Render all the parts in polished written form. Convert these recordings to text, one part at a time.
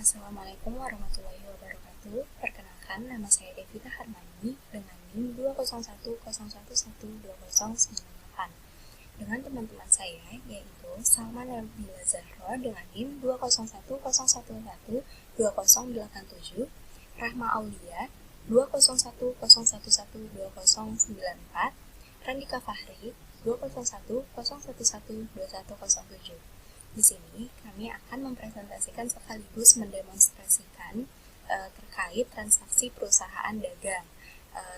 Assalamualaikum warahmatullahi wabarakatuh. Perkenalkan, nama saya Devita Harmani dengan NIM 201111209. Dengan teman-teman saya, yaitu Salma Nabila Zahra dengan NIM 20111120087, Rahma Aulia 20101112094, Randika Fahri 20101112107. Di sini kami akan mempresentasikan sekaligus mendemonstrasikan terkait transaksi perusahaan dagang,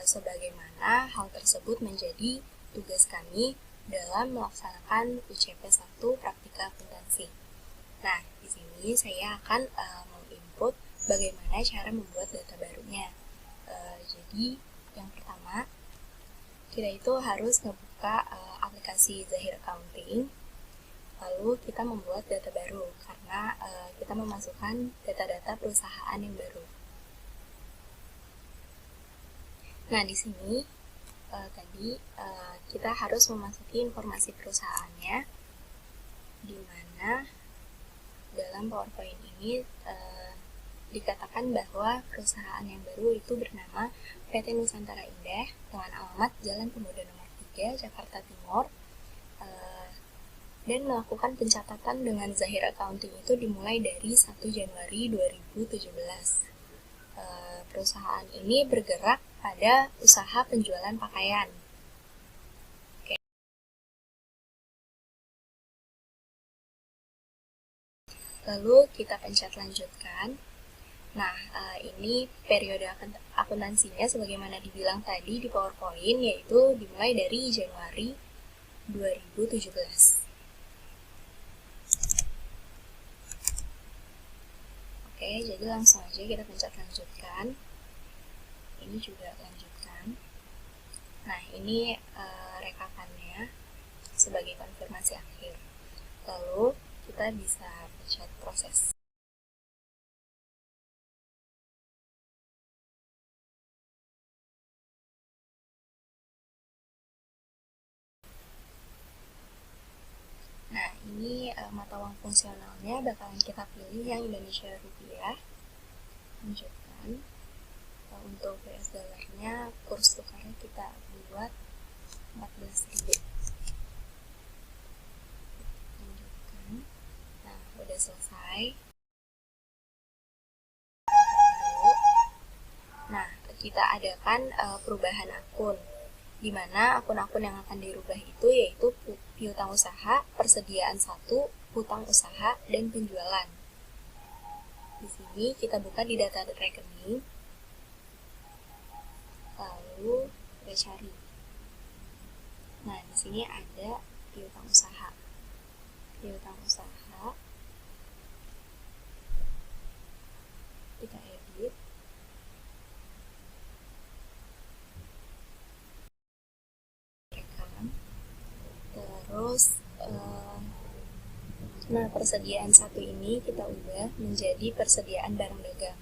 sebagaimana hal tersebut menjadi tugas kami dalam melaksanakan UCP 1 praktika akuntansi. Nah, di sini saya akan menginput bagaimana cara membuat data barunya. Jadi, yang pertama, kita itu harus ngebuka aplikasi Zahir Accounting. Lalu kita membuat data baru karena kita memasukkan data-data perusahaan yang baru. Nah, di sini kita harus memasuki informasi perusahaannya, di mana dalam PowerPoint ini dikatakan bahwa perusahaan yang baru itu bernama PT Nusantara Indah dengan alamat Jalan Pemuda nomor 3, Jakarta Timur. Dan melakukan pencatatan dengan Zahir Accounting itu dimulai dari 1 Januari 2017. Perusahaan ini bergerak pada usaha penjualan pakaian. Oke. Lalu kita pencet lanjutkan. Nah, ini periode akuntansinya sebagaimana dibilang tadi di PowerPoint, yaitu dimulai dari Januari 2017. Oke, jadi langsung aja kita pencet lanjutkan. Ini juga lanjutkan. Nah, ini rekapannya sebagai konfirmasi akhir. Lalu kita bisa pencet proses. Nah, ini mata uang fungsionalnya bakalan kita pilih yang Indonesia Rupiah. Lanjutkan. Untuk US dolarnya, kurs tukarnya kita buat 14.000. Lanjutkan. Nah, udah selesai. Nah, kita adakan perubahan akun, di mana akun-akun yang akan dirubah itu yaitu piutang usaha, persediaan 1, hutang usaha, dan penjualan. Di sini kita buka di data rekening, lalu kita cari. Nah, di sini ada piutang usaha. Piutang usaha kita edit. Terus, nah persediaan 1 ini kita ubah menjadi persediaan barang dagang.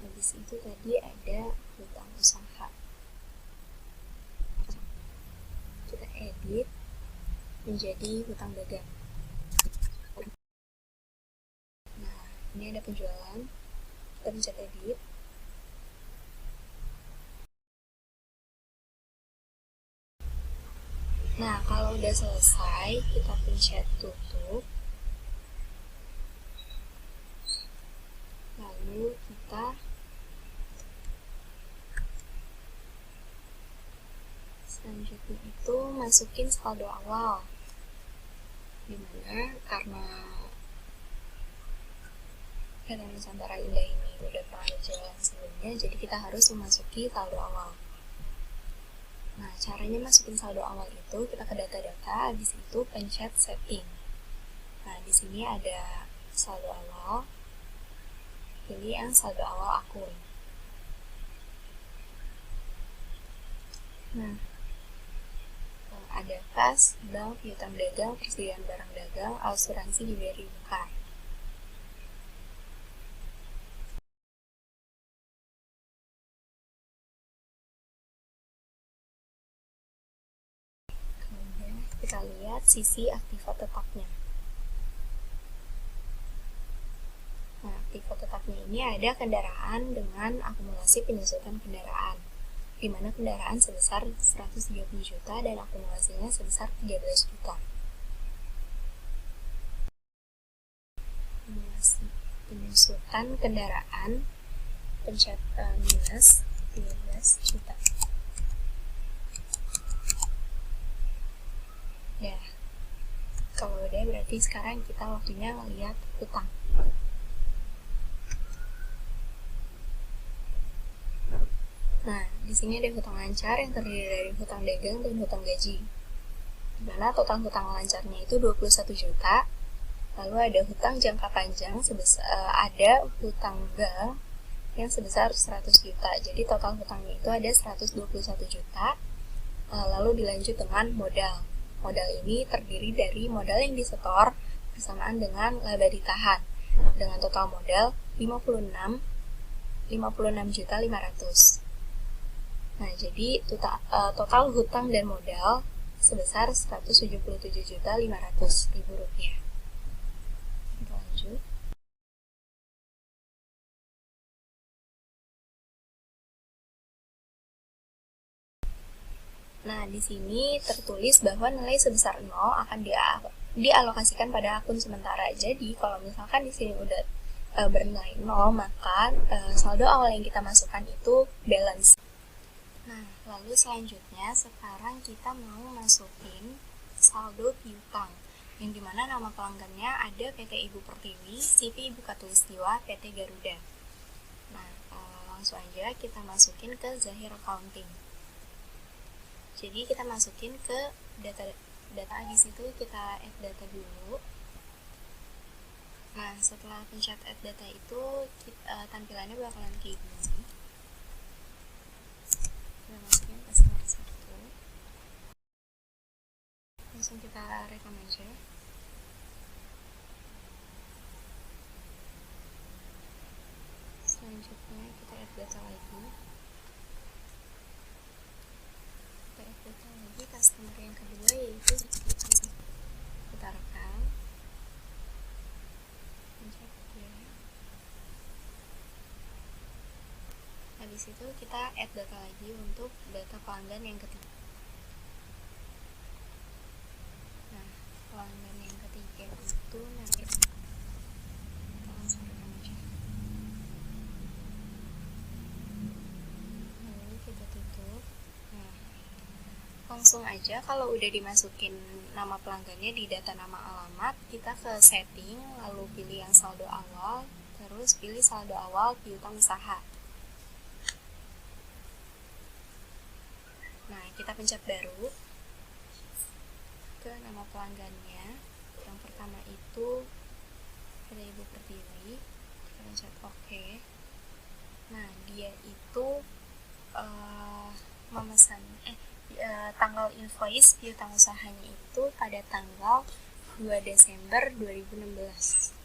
Habis itu tadi ada hutang usaha. Kita edit menjadi hutang dagang. Nah, ini ada penjualan. Kita pencet edit. Nah, kalau udah selesai, kita pencet tutup. Lalu kita selanjutnya itu masukin saldo awal. Dimana karena PT Nusantara Indah ini udah pernah jalan sebelumnya, jadi kita harus memasuki saldo awal. Nah, caranya masukin saldo awal itu kita ke data-data, habis itu pencet setting. Nah, di sini ada saldo awal. Pilih yang saldo awal akun. Nah, ada kas, bank, piutang dagang, persediaan barang dagang, asuransi diberi buka. Kita lihat sisi aktiva tetapnya. Nah, aktiva tetapnya ini ada kendaraan dengan akumulasi penyusutan kendaraan, di mana kendaraan sebesar 130 juta dan akumulasinya sebesar 13 juta. Penyusutan kendaraan pencet minus 13 juta. Ya, kalau udah berarti sekarang kita waktunya ngeliat hutang. Nah, di sini ada hutang lancar yang terdiri dari hutang dagang dan hutang gaji. Di mana total hutang lancarnya itu 21 juta. Lalu ada hutang jangka panjang ada hutang bank yang sebesar 100 juta. Jadi total hutangnya itu ada 121 juta. Lalu dilanjut dengan modal. Modal ini terdiri dari modal yang disetor bersamaan dengan laba ditahan dengan total modal 56.500. Nah, jadi total hutang dan modal sebesar 177.500.000 rupiah. Kita lanjut. Nah, di sini tertulis bahwa nilai sebesar 0 akan dialokasikan pada akun sementara. Jadi, kalau misalkan di sini udah bernilai 0, maka saldo awal yang kita masukkan itu balance. Nah, lalu selanjutnya sekarang kita mau masukin saldo piutang, yang dimana nama pelanggannya ada PT Ibu Pertiwi, CV Ibu Khatulistiwa, PT Garuda. Nah, langsung aja kita masukin ke Zahir Accounting. Jadi kita masukin ke data di situ, kita add data dulu. Nah, setelah pencet add data itu tampilannya bakalan kayak gini. Kita masukin customer 1. Langsung kita rekam aja. Selanjutnya kita add data lagi. Customer yang kedua yaitu kita rekam, pencet ya. Habis itu kita add data lagi untuk data pelanggan yang ketiga. Nah, pelanggan yang ketiga itu nanti kita langsung rekam aja. Lalu kita tutup. Nah, langsung aja kalau udah dimasukin nama pelanggannya di data nama alamat, kita ke setting, lalu pilih yang saldo awal, terus pilih saldo awal piutang usaha. Nah, kita pencet baru ke nama pelanggannya. Yang pertama itu PT Ibu Pertiwi, kita pencet OK. Nah, dia itu memesan tanggal invoice piutang usahanya itu pada tanggal 2 Desember 2016.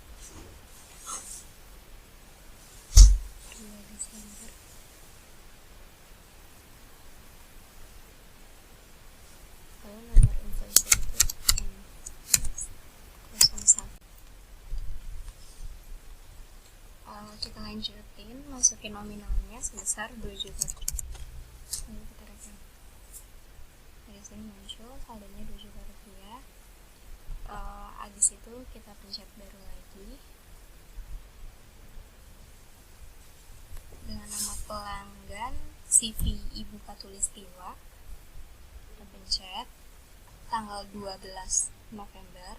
2 Desember. Lalu nomor invoice itu N01. Kita lanjutin, masukin nominalnya sebesar 2 juta. Lalu kita rekam. Dari sini muncul saldonya 2 juta rupiah. Habis itu kita pencet baru lagi dengan nama pelanggan CV Ibu Khatulistiwa. Kita pencet tanggal 12 November.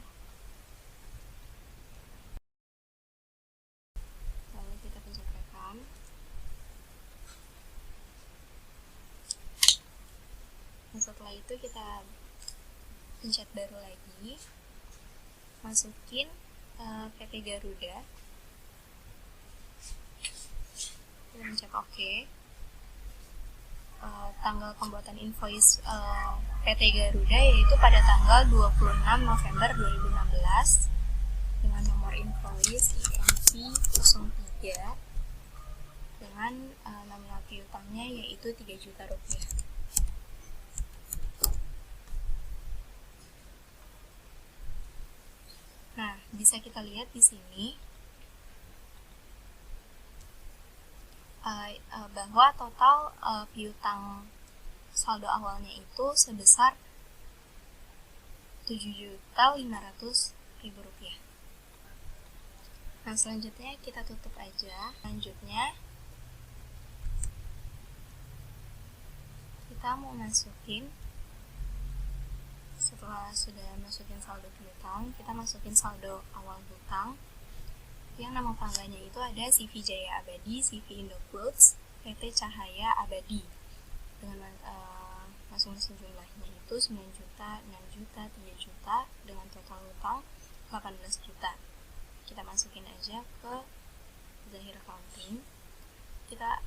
Lalu kita pencet rekam. Nah, setelah itu kita pencet baru lagi, masukin PT Garuda, kita pencet OK. Tanggal pembuatan invoice PT Garuda yaitu pada tanggal 26 November 2016 dengan nomor invoice IMV 03 dengan nominal piutangnya yaitu 3 juta rupiah. bisa kita lihat di sini bahwa total piutang saldo awalnya itu sebesar Rp7.500.000. Nah, selanjutnya kita tutup aja. Selanjutnya kita mau masukin, setelah sudah masukin saldo piutang, kita masukin saldo awal hutang yang nama pelanggannya itu ada CV Jaya Abadi, CV Indofoods, PT Cahaya Abadi dengan masing-masing jumlahnya itu 9 juta, 6 juta, 3 juta dengan total hutang 18 juta. Kita masukin aja ke Zahir Accounting. Kita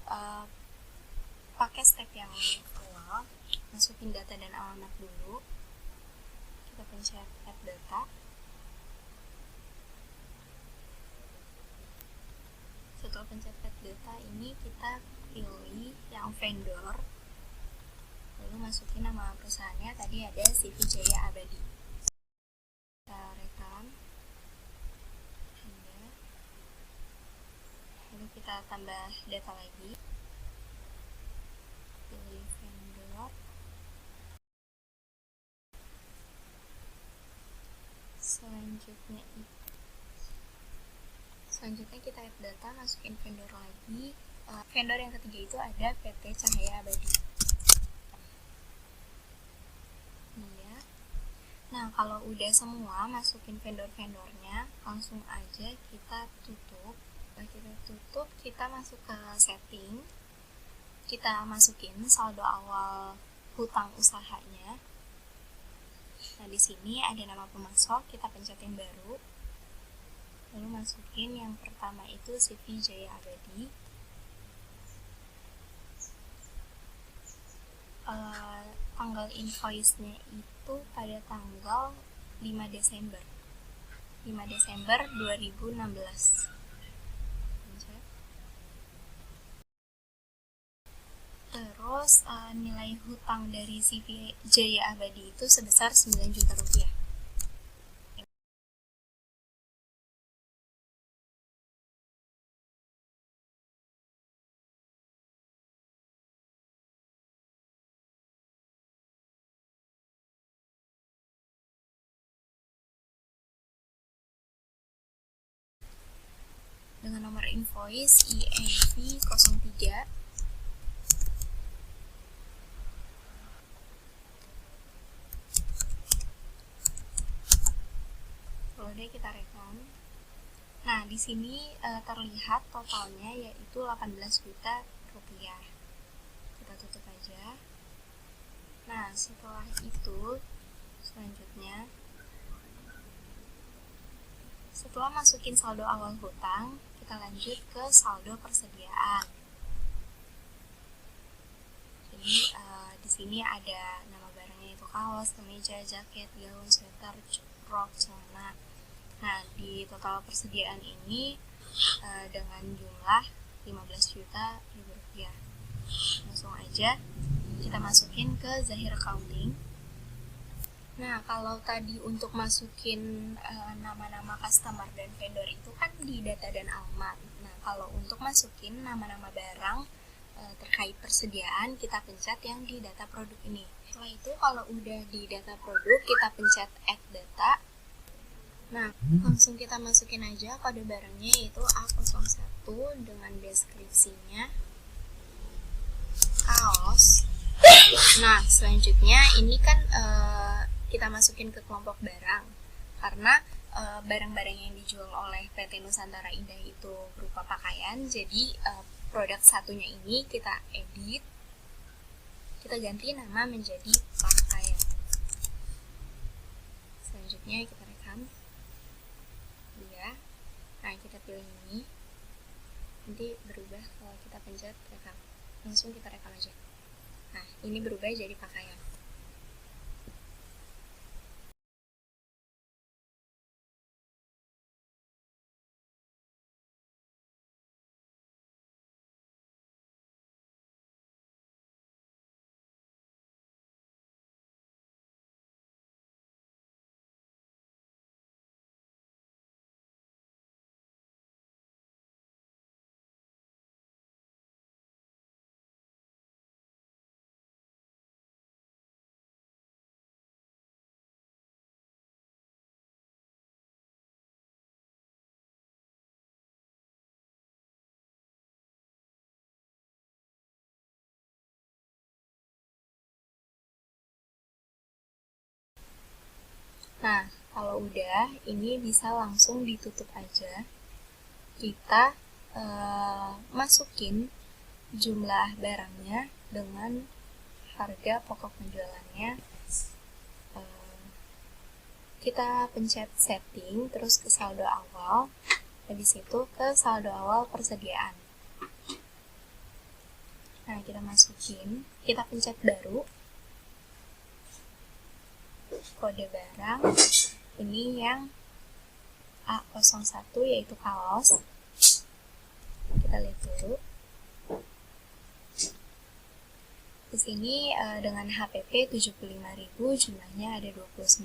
pakai step yang awal, masukin data dan alamat dulu. Kita pencet add data. Setelah pencet add data ini kita pilih yang vendor, lalu masukin nama perusahaannya, tadi ada CV Jaya Abadi. Kita rekam, lalu kita tambah data lagi, pilih vendor, selanjutnya kita add data, masukin vendor lagi. Vendor yang ketiga itu ada PT Cahaya Abadi. Nah, kalau udah semua masukin vendor-vendornya, langsung aja kita tutup. Kita masuk ke setting, kita masukin saldo awal hutang usahanya. Nah, di sini ada nama pemasok, kita pencetin baru. Lalu masukin yang pertama itu CV Jaya Abadi. Tanggal invoice-nya itu pada tanggal 5 Desember 2016. Terus nilai hutang dari CV Jaya Abadi itu sebesar 9 juta rupiah. Dengan nomor invoice INV 03. Lalu kita rekam. Nah, di sini terlihat totalnya yaitu 18 juta rupiah. Kita tutup aja. Nah, setelah itu selanjutnya, setelah masukin saldo awal hutang, kita lanjut ke saldo persediaan. Jadi di sini ada nama barangnya itu kaos, kemeja, jaket, gaun, sweater, rok, celana. Nah, di total persediaan ini dengan jumlah 15 juta rupiah. Langsung aja kita masukin ke Zahir Accounting. Nah, kalau tadi untuk masukin nama-nama customer dan vendor itu kan di data dan alamat. Nah, kalau untuk masukin nama-nama barang terkait persediaan, kita pencet yang di data produk ini. Setelah itu, kalau udah di data produk, kita pencet add data. Nah, langsung kita masukin aja kode barangnya, yaitu A01 dengan deskripsinya kaos. Nah, selanjutnya ini kan kita masukin ke kelompok barang, karena barang-barang yang dijual oleh PT Nusantara Indah itu berupa pakaian, jadi produk satunya ini kita edit, kita ganti nama menjadi pakaian. Selanjutnya kita rekam ya. Nah, kita pilih ini, nanti berubah kalau kita pencet rekam, langsung kita rekam aja. Nah, ini berubah jadi pakaian. Nah, kalau udah, ini bisa langsung ditutup aja. Kita masukin jumlah barangnya dengan harga pokok penjualannya. Kita pencet setting, terus ke saldo awal, habis itu ke saldo awal persediaan. Nah, kita masukin, kita pencet baru, kode barang, ini yang A01 yaitu kaos. Kita lihat dulu. Di sini dengan HPP 75.000, jumlahnya ada 29.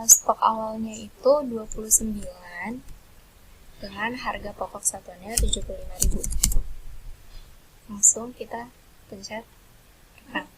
Stok awalnya itu 29 dengan harga pokok satuannya 75.000. Langsung kita pencet rekam.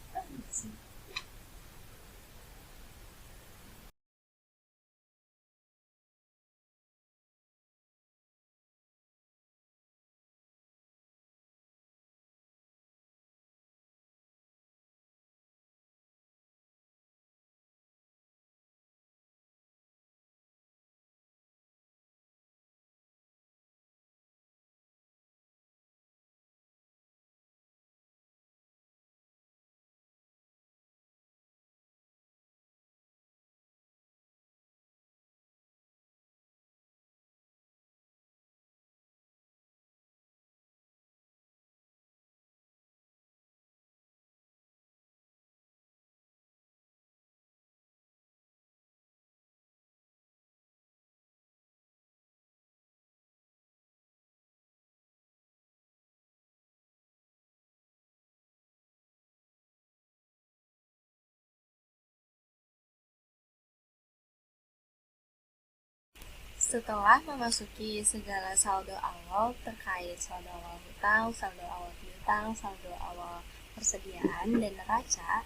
Setelah memasuki segala saldo awal terkait saldo awal hutang, saldo awal piutang, saldo awal persediaan, dan neraca,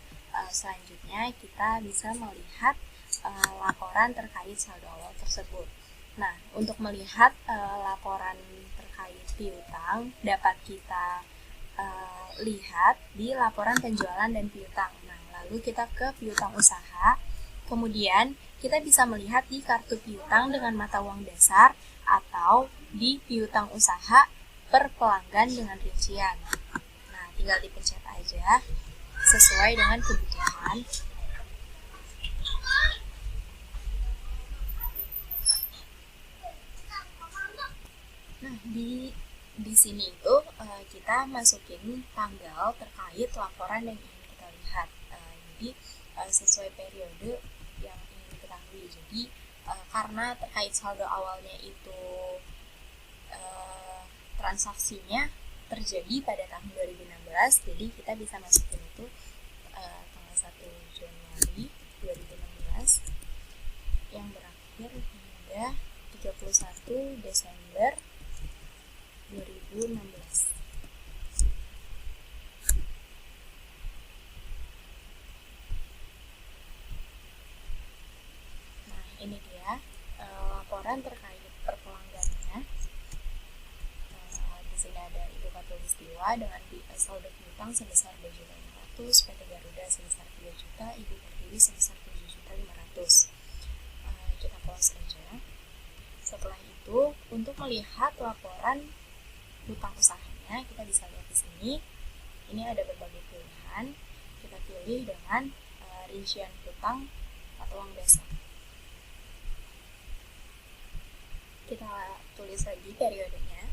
selanjutnya kita bisa melihat laporan terkait saldo awal tersebut. Nah, untuk melihat laporan terkait piutang dapat kita lihat di laporan penjualan dan piutang. Nah, lalu kita ke piutang usaha, kemudian kita bisa melihat di kartu piutang dengan mata uang dasar atau di piutang usaha per pelanggan dengan rincian. Nah, tinggal dipencet aja sesuai dengan kebutuhan. Nah, di sini itu kita masukin tanggal terkait laporan yang ingin kita lihat. Jadi sesuai periode yang ingin diketahui. Jadi karena terkait saldo awalnya itu transaksinya terjadi pada tahun 2016, jadi kita bisa masukin itu tanggal 1 Januari 2016 yang berakhir hingga 31 Desember 2016. Nah, ini dia laporan terkait per pelanggannya. Di sini ada Ibu Khatulistiwa dengan saldo piutang sebesar 2.500.000, PT Garuda sebesar 3 juta, Ibu Pertiwi sebesar 7.500.000. Kita close saja. Setelah itu, untuk melihat laporan hutang usahanya, kita bisa lihat di sini. Ini ada berbagai pilihan. Kita pilih dengan rincian hutang atau uang dasar. Kita tulis lagi periodenya.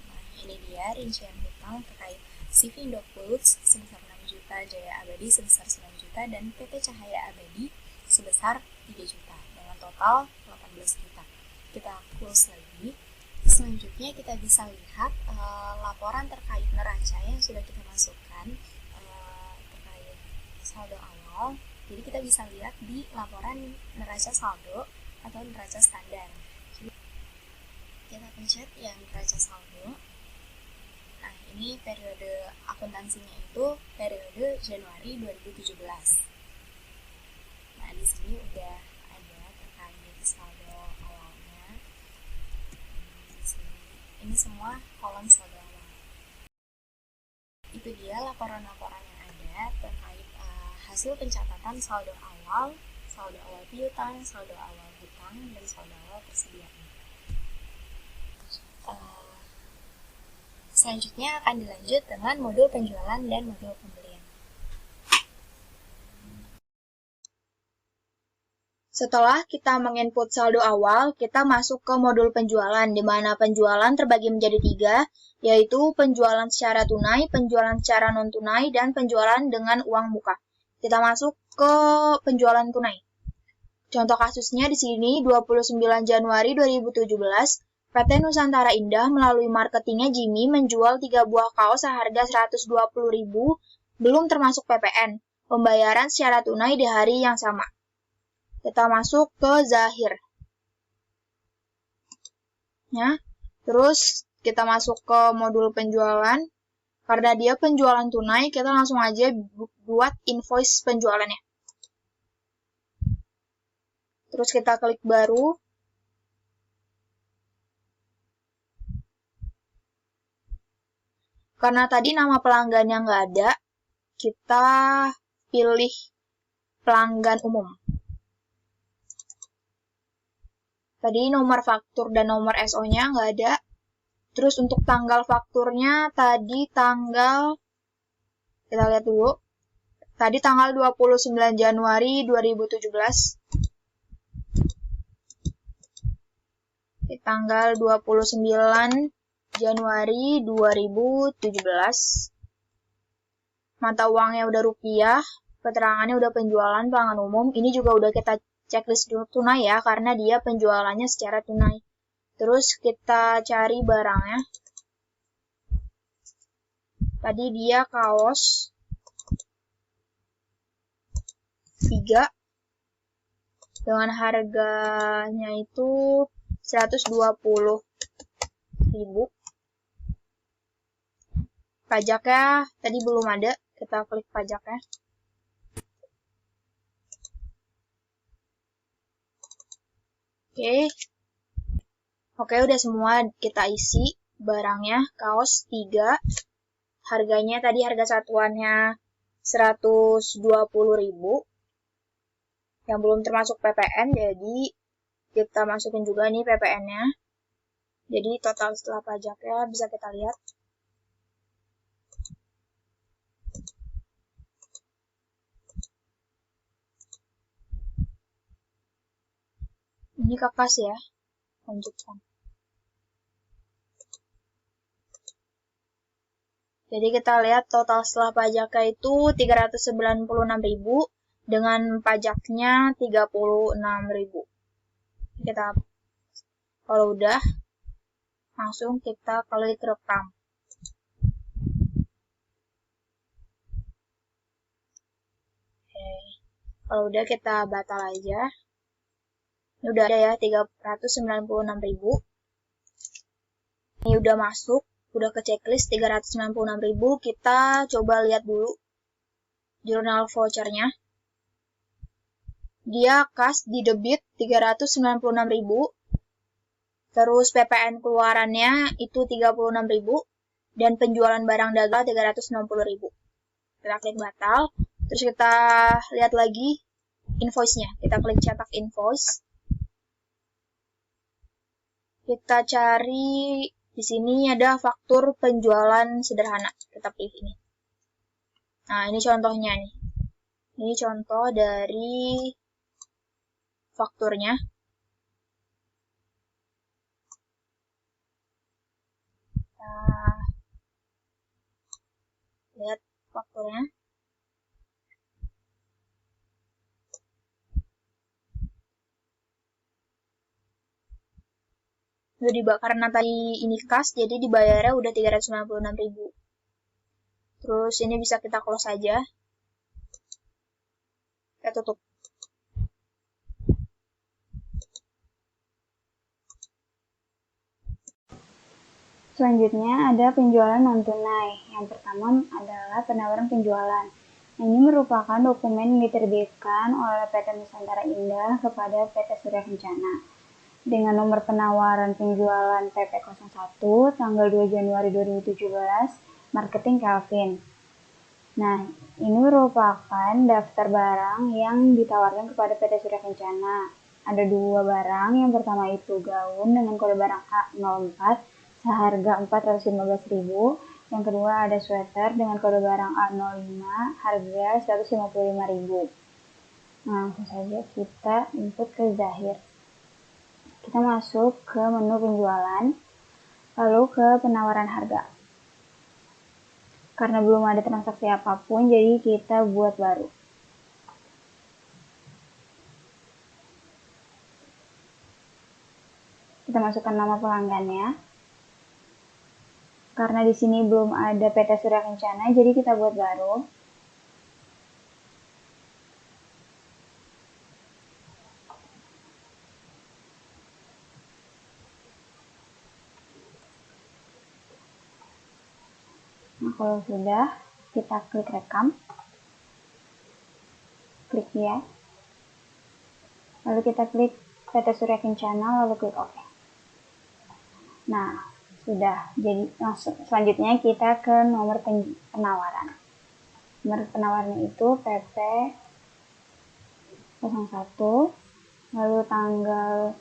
Nah, ini dia rincian hutang terkait Sivindo Foods sebesar 6 juta, Jaya Abadi sebesar 9 juta, dan PT Cahaya Abadi sebesar 3 juta dengan total 18 juta. Kita close lagi. Selanjutnya kita bisa lihat laporan terkait neraca yang sudah kita masukkan terkait saldo awal. Jadi kita bisa lihat di laporan neraca saldo atau neraca standar. Jadi kita pencet yang neraca saldo. Nah, ini periode akuntansinya itu periode Januari 2017. Nah, di sini udah ada semua kolom saldo awal. Itu dia laporan-laporan yang ada terkait hasil pencatatan saldo awal piutang, saldo awal hutang, dan saldo awal persediaan. Selanjutnya akan dilanjut dengan modul penjualan dan modul pembelian. Setelah kita menginput saldo awal, kita masuk ke modul penjualan, di mana penjualan terbagi menjadi 3, yaitu penjualan secara tunai, penjualan secara non-tunai, dan penjualan dengan uang muka. Kita masuk ke penjualan tunai. Contoh kasusnya di sini, 29 Januari 2017, PT Nusantara Indah melalui marketingnya Jimmy menjual 3 buah kaos seharga Rp120.000, belum termasuk PPN, pembayaran secara tunai di hari yang sama. Kita masuk ke Zahir. Ya, terus kita masuk ke modul penjualan. Karena dia penjualan tunai, kita langsung aja buat invoice penjualannya. Terus kita klik baru. Karena tadi nama pelanggannya nggak ada, kita pilih pelanggan umum. Tadi nomor faktur dan nomor SO-nya nggak ada. Terus untuk tanggal fakturnya tadi kita lihat dulu. Tadi tanggal 29 Januari 2017. Di tanggal 29 Januari 2017. Mata uangnya udah rupiah, keterangannya udah penjualan pelanggan umum. Ini juga udah kita checklist tunai ya, karena dia penjualannya secara tunai. Terus kita cari barangnya. Tadi dia kaos 3 dengan harganya itu Rp120.000. Pajaknya tadi belum ada, kita klik pajaknya. Oke, udah semua kita isi barangnya, kaos 3. Harganya tadi harga satuannya Rp120.000. Yang belum termasuk PPN, jadi kita masukin juga nih PPN-nya. Jadi total setelah pajaknya bisa kita lihat. Ini kekas ya. Lanjutkan. Jadi kita lihat total setelah pajaknya itu Rp396.000 dengan pajaknya Rp36.000. Kita kalau udah langsung kita klik rekam. Kalau udah kita batal aja. Ini udah ada ya Rp396.000. Ini udah masuk, udah ke checklist Rp396.000. Kita coba lihat dulu jurnal vouchernya. Dia kas di debit Rp396.000. Terus PPN keluarannya itu Rp36.000 dan penjualan barang dagang Rp360.000. Kita klik batal. Terus kita lihat lagi invoice-nya. Kita klik cetak invoice. Kita cari di sini ada faktur penjualan sederhana. Kita pilih ini. Nah, ini contohnya nih. Ini contoh dari fakturnya. Kita lihat fakturnya. Karena tadi ini kas, jadi dibayarnya udah Rp396.000. Terus ini bisa kita close aja. Kita tutup. Selanjutnya ada penjualan non-tunai. Yang pertama adalah penawaran penjualan. Ini merupakan dokumen yang diterbitkan oleh PT Nusantara Indah kepada PT Surya Kencana. dengan nomor penawaran penjualan PP01 tanggal 2 Januari 2017, marketing Calvin. Nah, ini merupakan daftar barang yang ditawarkan kepada PT Surya Kencana. Ada 2 barang, yang pertama itu gaun dengan kode barang A04 seharga 415.000, yang kedua ada sweater dengan kode barang A05 harga 155.000. Nah, langsung saja kita input ke Zahir. Kita masuk ke menu penjualan, lalu ke penawaran harga. Karena belum ada transaksi apapun, jadi kita buat baru. Kita masukkan nama pelanggannya. Karena di sini belum ada PT Surya Kencana, jadi kita buat baru. Nah, kalau sudah, kita klik rekam. Klik ya. Lalu kita klik PT Surya Kencana, lalu klik OK. Nah, sudah. Jadi selanjutnya kita ke nomor penawaran. Nomor penawarannya itu PP 01, lalu tanggal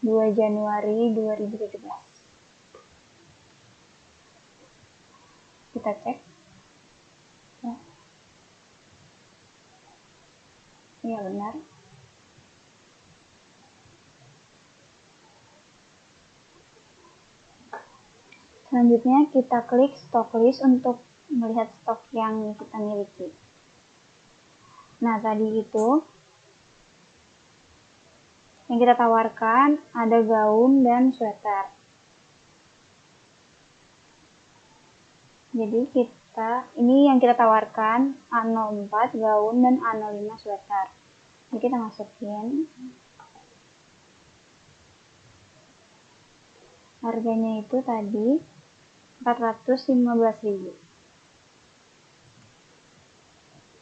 2 Januari 2017. Kita cek. Ya. Iya, benar. Selanjutnya kita klik stock list untuk melihat stok yang kita miliki. Nah, tadi itu yang kita tawarkan ada gaun dan sweater. Jadi ini yang kita tawarkan A04 gaun dan A05 sweater. Jadi kita masukin. Harganya itu tadi 415.000.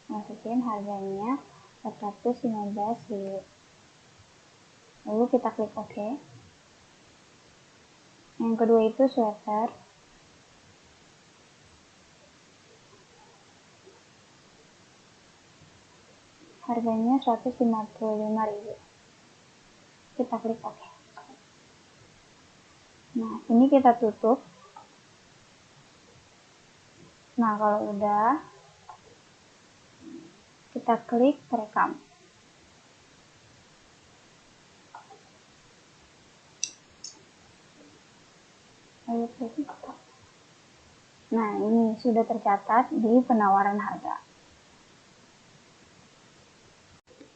Masukin harganya 415.000. Lalu kita klik OK. Yang kedua itu sweater. Harganya 155.000. Kita klik OK. Nah, ini kita tutup. Nah, kalau udah, kita klik rekam. Lalu klik stop. Nah, ini sudah tercatat di penawaran harga.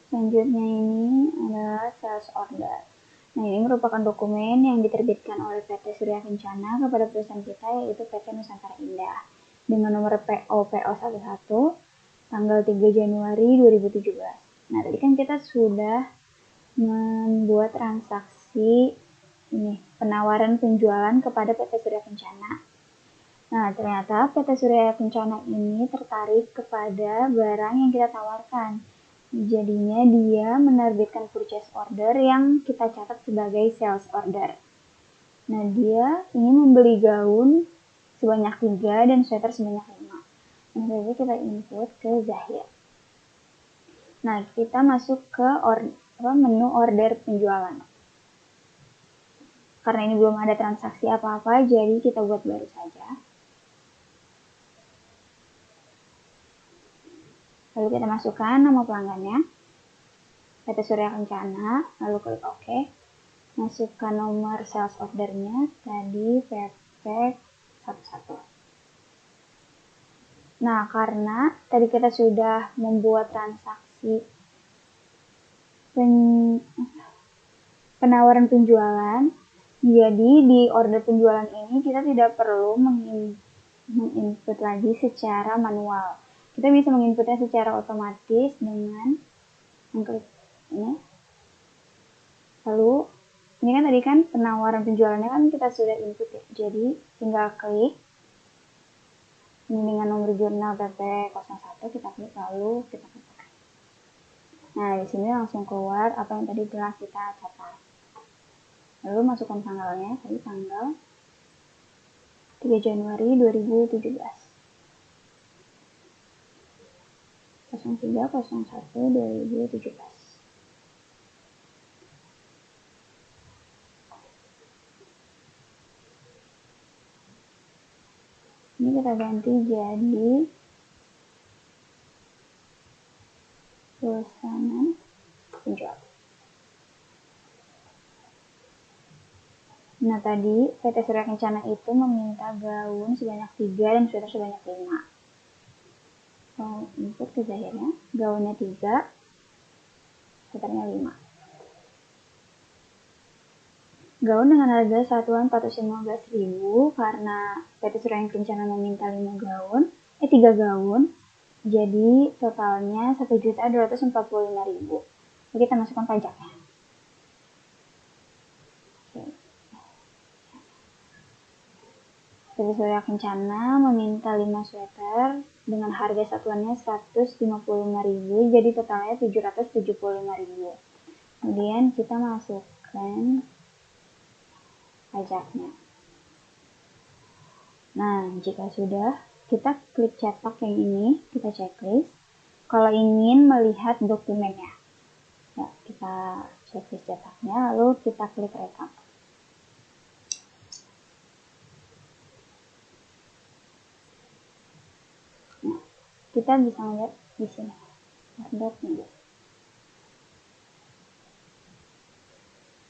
Selanjutnya ini adalah sales order. Nah, ini merupakan dokumen yang diterbitkan oleh PT Surya Kencana kepada perusahaan kita, yaitu PT Nusantara Indah, dengan nomor PO 11 tanggal 3 Januari 2017. Nah, tadi kan kita sudah membuat transaksi ini penawaran penjualan kepada PT Surya Kencana. Nah, ternyata PT Surya Kencana ini tertarik kepada barang yang kita tawarkan. Jadinya dia menerbitkan purchase order yang kita catat sebagai sales order. Nah, dia ingin membeli gaun sebanyak 3 dan sweater sebanyak 5. Nah, jadi kita input ke Zahir. Nah, kita masuk ke menu order penjualan. Karena ini belum ada transaksi apa-apa, jadi kita buat baru saja. Lalu kita masukkan nama pelanggannya, PT Surya Kencana, lalu klik OK. Masukkan nomor sales ordernya, tadi PP11. Nah, karena tadi kita sudah membuat transaksi penawaran penjualan, jadi di order penjualan ini kita tidak perlu menginput lagi secara manual. Kita bisa menginputnya secara otomatis dengan mengklik ini. Lalu ini kan tadi kan penawaran penjualannya kan kita sudah input ya. Jadi tinggal klik ini dengan nomor jurnal PP01, kita klik lalu kita klik. Nah, di sini langsung keluar apa yang tadi telah kita catat. Lalu masukkan tanggalnya, tadi tanggal 3 Januari 2017. 03/01/2017. Ini kita ganti jadi pesanan penjual. Nah, tadi PT Surya Kencana itu meminta gaun sebanyak 3 dan sweater sebanyak 5. Input ke zahirnya, gaunnya 3, sweaternya 5. Gaun dengan harga satuan 415.000 karena PT Surya Kencana meminta 3 gaun, jadi totalnya 1.245.000. Jadi kita masukkan pajaknya. PT Surya Kencana meminta 5 sweater dengan harga satuannya 155.000, jadi totalnya 775.000. Kemudian kita masukkan pajaknya. Nah, jika sudah, kita klik cetak yang ini, kita checklist. Kalau ingin melihat dokumennya, ya, kita checklist cetaknya, lalu kita klik rekam. Nah, kita bisa lihat di sini, dokumen.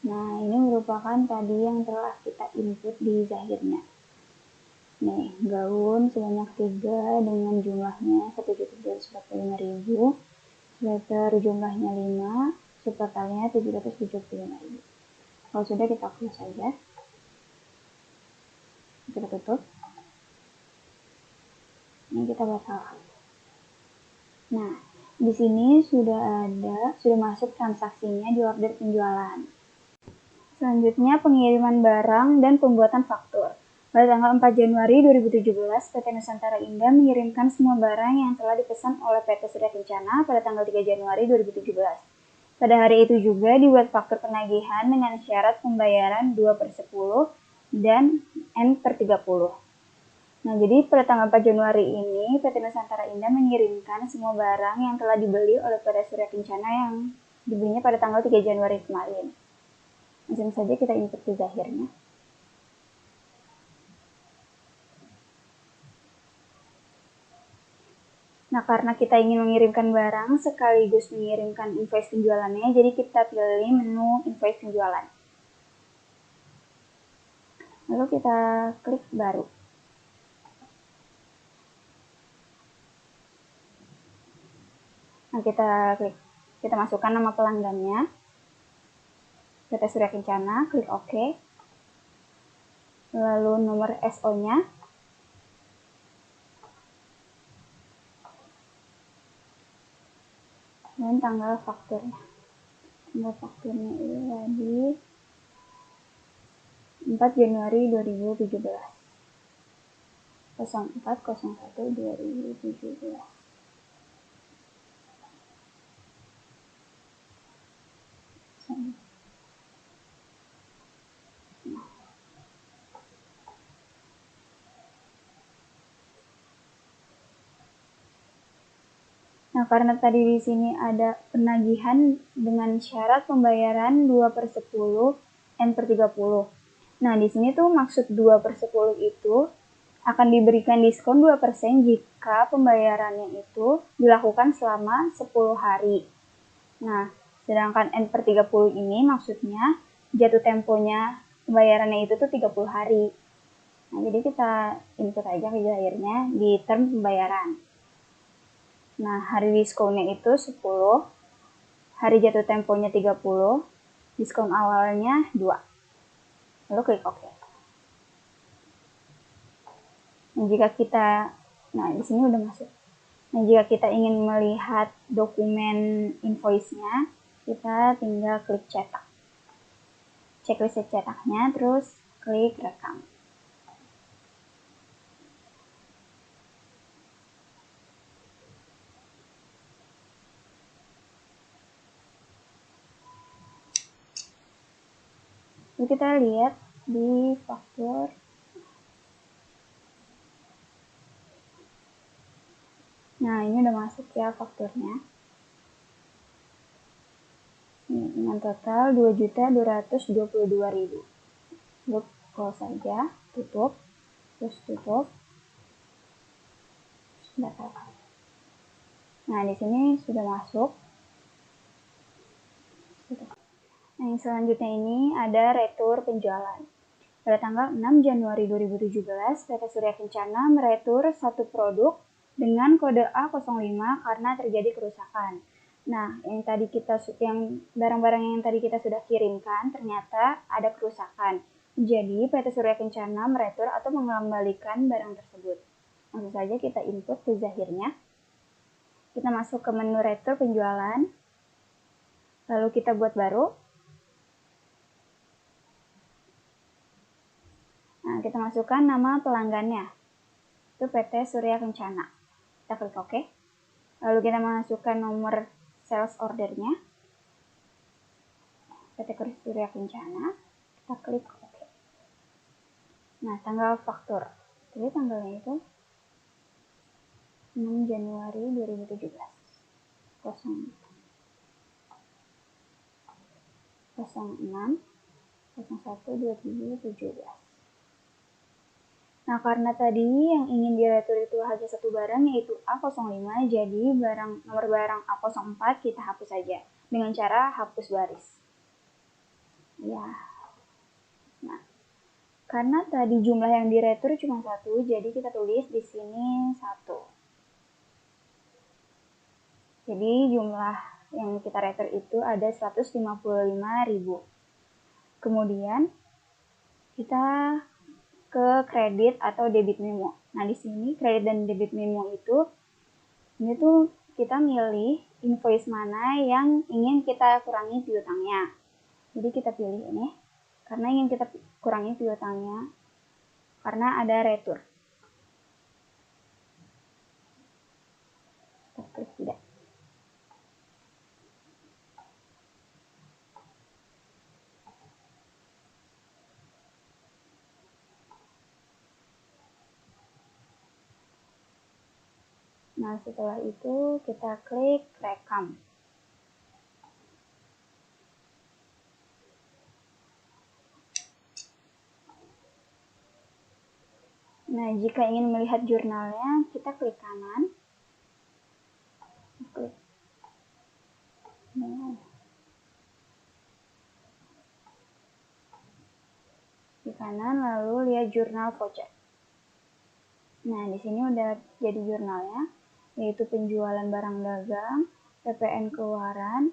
Nah, ini merupakan tadi yang telah kita input di zahirnya. Nih, gaun sebanyak 3 dengan jumlahnya 1.245.000, sweater jumlahnya 5, totalnya 775.000. Kalau sudah, kita close saja. Kita tutup. Ini kita batalkan. Nah, di sini sudah masuk transaksinya di order penjualan. Selanjutnya pengiriman barang dan pembuatan faktur. Pada tanggal 4 Januari 2017, PT Nusantara Indah mengirimkan semua barang yang telah dipesan oleh PT Surya Kencana pada tanggal 3 Januari 2017. Pada hari itu juga dibuat faktur penagihan dengan syarat pembayaran 2/10 dan N/30. Nah, jadi pada tanggal 4 Januari ini, PT Nusantara Indah mengirimkan semua barang yang telah dibeli oleh PT Surya Kencana yang dibelinya pada tanggal 3 Januari kemarin. Langsung saja kita input ke zahirnya. Nah, karena kita ingin mengirimkan barang sekaligus mengirimkan invoice penjualannya, jadi kita pilih menu invoice penjualan. Lalu kita klik baru. Nah, kita masukkan nama pelanggannya, PT Surya Kencana, klik OK. Lalu nomor SO-nya, dan tanggal fakturnya. Tanggal fakturnya itu tadi 4 Januari 2017. 04/01/2017. Nah, karena tadi di sini ada penagihan dengan syarat pembayaran 2/10 N/30. Nah, di sini tuh maksud 2/10 itu akan diberikan diskon 2% jika pembayarannya itu dilakukan selama 10 hari. Nah, sedangkan N/30 ini maksudnya jatuh temponya pembayarannya itu tuh 30 hari. Nah, jadi kita input aja ke akhirnya di term pembayaran. Nah, hari diskonnya itu 10, hari jatuh temponya 30, diskon awalnya 2. Lalu klik OK. Nah, di sini udah masuk. Nah, jika kita ingin melihat dokumen invoice-nya, kita tinggal klik cetak. Checklist cetaknya, terus klik rekam. Jadi kita lihat di faktur. Nah, ini udah masuk ya fakturnya. Ini dengan total 2.222.000. Lalu close saja, tutup, terus tutup. Batalkan. Nah, di sini sudah masuk. Nah, yang selanjutnya ini ada retur penjualan. Pada tanggal 6 Januari 2017, PT Surya Kencana meretur satu produk dengan kode A05 karena terjadi kerusakan. Nah, yang barang-barang yang tadi kita sudah kirimkan ternyata ada kerusakan. Jadi, PT Surya Kencana meretur atau mengembalikan barang tersebut. Langsung saja kita input ke Zahirnya. Kita masuk ke menu retur penjualan. Lalu kita buat baru. Nah, kita masukkan nama pelanggannya. Itu PT Surya Kencana. Kita klik OK. Lalu kita masukkan nomor sales ordernya. PT Surya Kencana. Kita klik OK. Nah, tanggal faktur. Jadi tanggalnya itu 6 Januari 2017. 06/01/2017. Nah, karena tadi yang ingin diretur itu hanya satu barang, yaitu A05, jadi nomor barang A04 kita hapus saja dengan cara hapus baris. Ya. Nah, karena tadi jumlah yang diretur cuma 1, jadi kita tulis di sini 1. Jadi jumlah yang kita retur itu ada 155.000. Kemudian kita ke kredit atau debit memo. Nah, di sini kredit dan debit memo itu ini tuh kita milih invoice mana yang ingin kita kurangi piutangnya. Jadi kita pilih ini karena ingin kita kurangi piutangnya karena ada retur. Kita klik tidak. Nah, setelah itu kita klik rekam. Nah, jika ingin melihat jurnalnya, kita klik kanan. Klik. Di kanan, lalu lihat jurnal voucher. Nah, di sini udah jadi jurnalnya, yaitu penjualan barang dagang, PPN keluaran,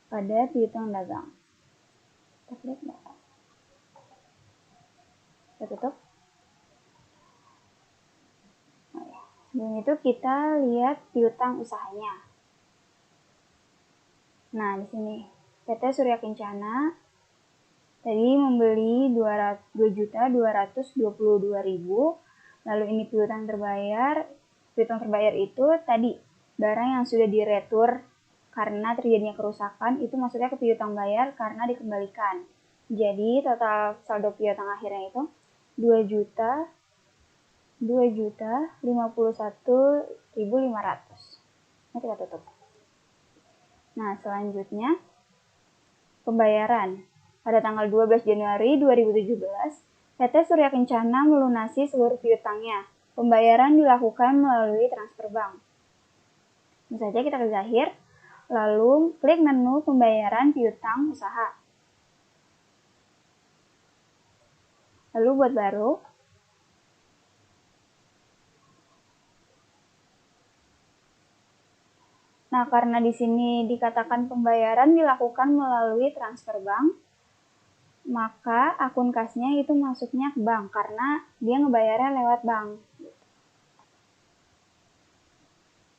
pada piutang dagang. Kita klik dagang. Kita tutup. Oh ya. Sebelum itu kita lihat piutang usahanya. Nah, di sini PT Surya Kencana tadi membeli 2.222.000. Lalu ini piutang terbayar. Piutang terbayar itu tadi barang yang sudah diretur karena terjadinya kerusakan itu masuknya ke piutang bayar karena dikembalikan. Jadi total saldo piutang akhirnya itu 2.051.500. Nah, kita tutup. Nah, selanjutnya pembayaran. Pada tanggal 12 Januari 2017, PT Surya Kencana melunasi seluruh piutangnya. Pembayaran dilakukan melalui transfer bank. Misalnya kita ke Zahir, lalu klik menu pembayaran piutang usaha. Lalu buat baru. Nah, karena di sini dikatakan pembayaran dilakukan melalui transfer bank, maka akun kasnya itu masuknya ke bank karena dia ngebayarnya lewat bank.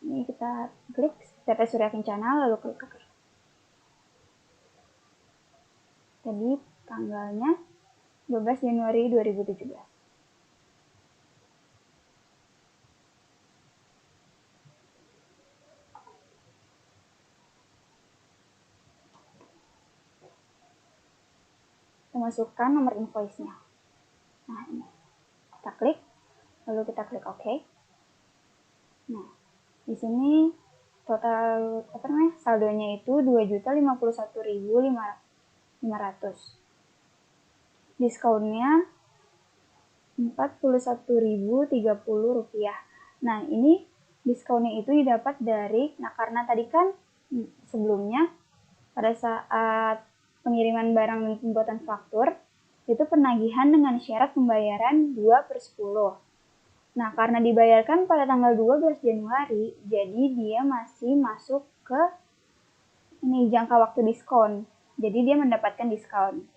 Ini kita klik PT Surya Kencana lalu klik OK. Tadi tanggalnya 12 Januari 2017. Kita memasukkan nomor invoice-nya. Nah, ini. Kita klik, lalu kita klik OK. Nah, di sini total saldonya itu 2.051.500. Diskonnya Rp41.030. Nah, ini diskonnya itu didapat dari, karena tadi kan sebelumnya pada saat pengiriman barang dan pembuatan faktur, itu penagihan dengan syarat pembayaran 2/10. Nah, karena dibayarkan pada tanggal 12 Januari, jadi dia masih masuk ke jangka waktu diskon. Jadi dia mendapatkan diskon.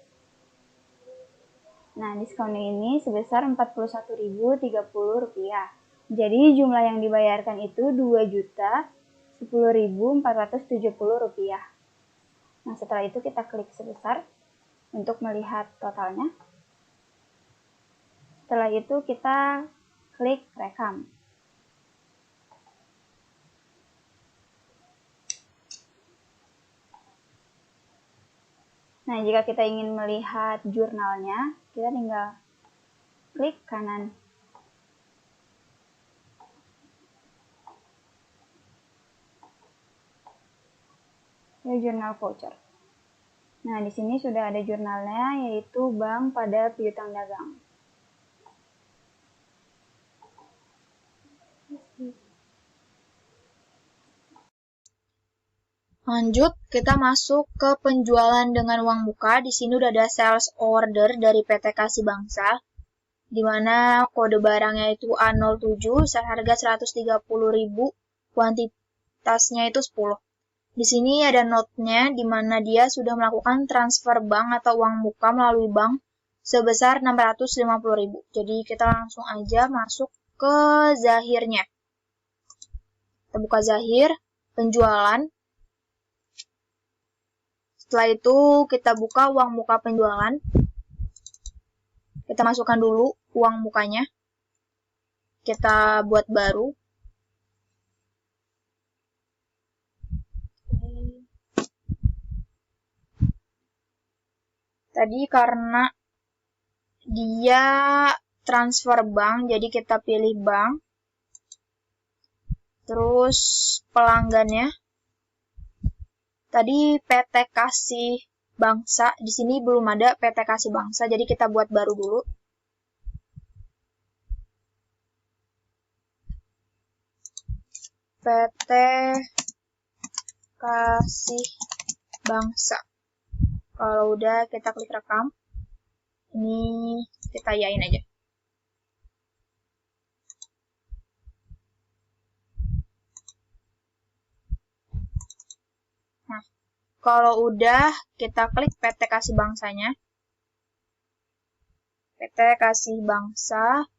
Nah, diskonnya ini sebesar Rp41.030. Jadi jumlah yang dibayarkan itu Rp2.010.470. Nah, setelah itu kita klik sebesar untuk melihat totalnya. Setelah itu kita klik rekam. Nah, jika kita ingin melihat jurnalnya, kita tinggal klik kanan. Ya, jurnal voucher. Nah, di sini sudah ada jurnalnya, yaitu bank pada piutang dagang. Lanjut, kita masuk ke penjualan dengan uang muka. Di sini udah ada sales order dari PT Kasih Bangsa, di mana kode barangnya itu A07, seharga 130.000, kuantitasnya itu 10. Di sini ada note-nya, di mana dia sudah melakukan transfer bank atau uang muka melalui bank sebesar 650.000. Jadi kita langsung aja masuk ke zahirnya. Kita buka zahir, penjualan. Setelah itu kita buka uang muka penjualan. Kita masukkan dulu uang mukanya. Kita buat baru. Tadi karena dia transfer bank, jadi kita pilih bank. Terus pelanggannya. Tadi PT Kasih Bangsa, di sini belum ada PT Kasih Bangsa, jadi kita buat baru dulu. PT Kasih Bangsa. Kalau udah kita klik rekam. Ini kita yain aja. Nah, kalau udah kita klik PT Kasih Bangsanya. PT Kasih Bangsa.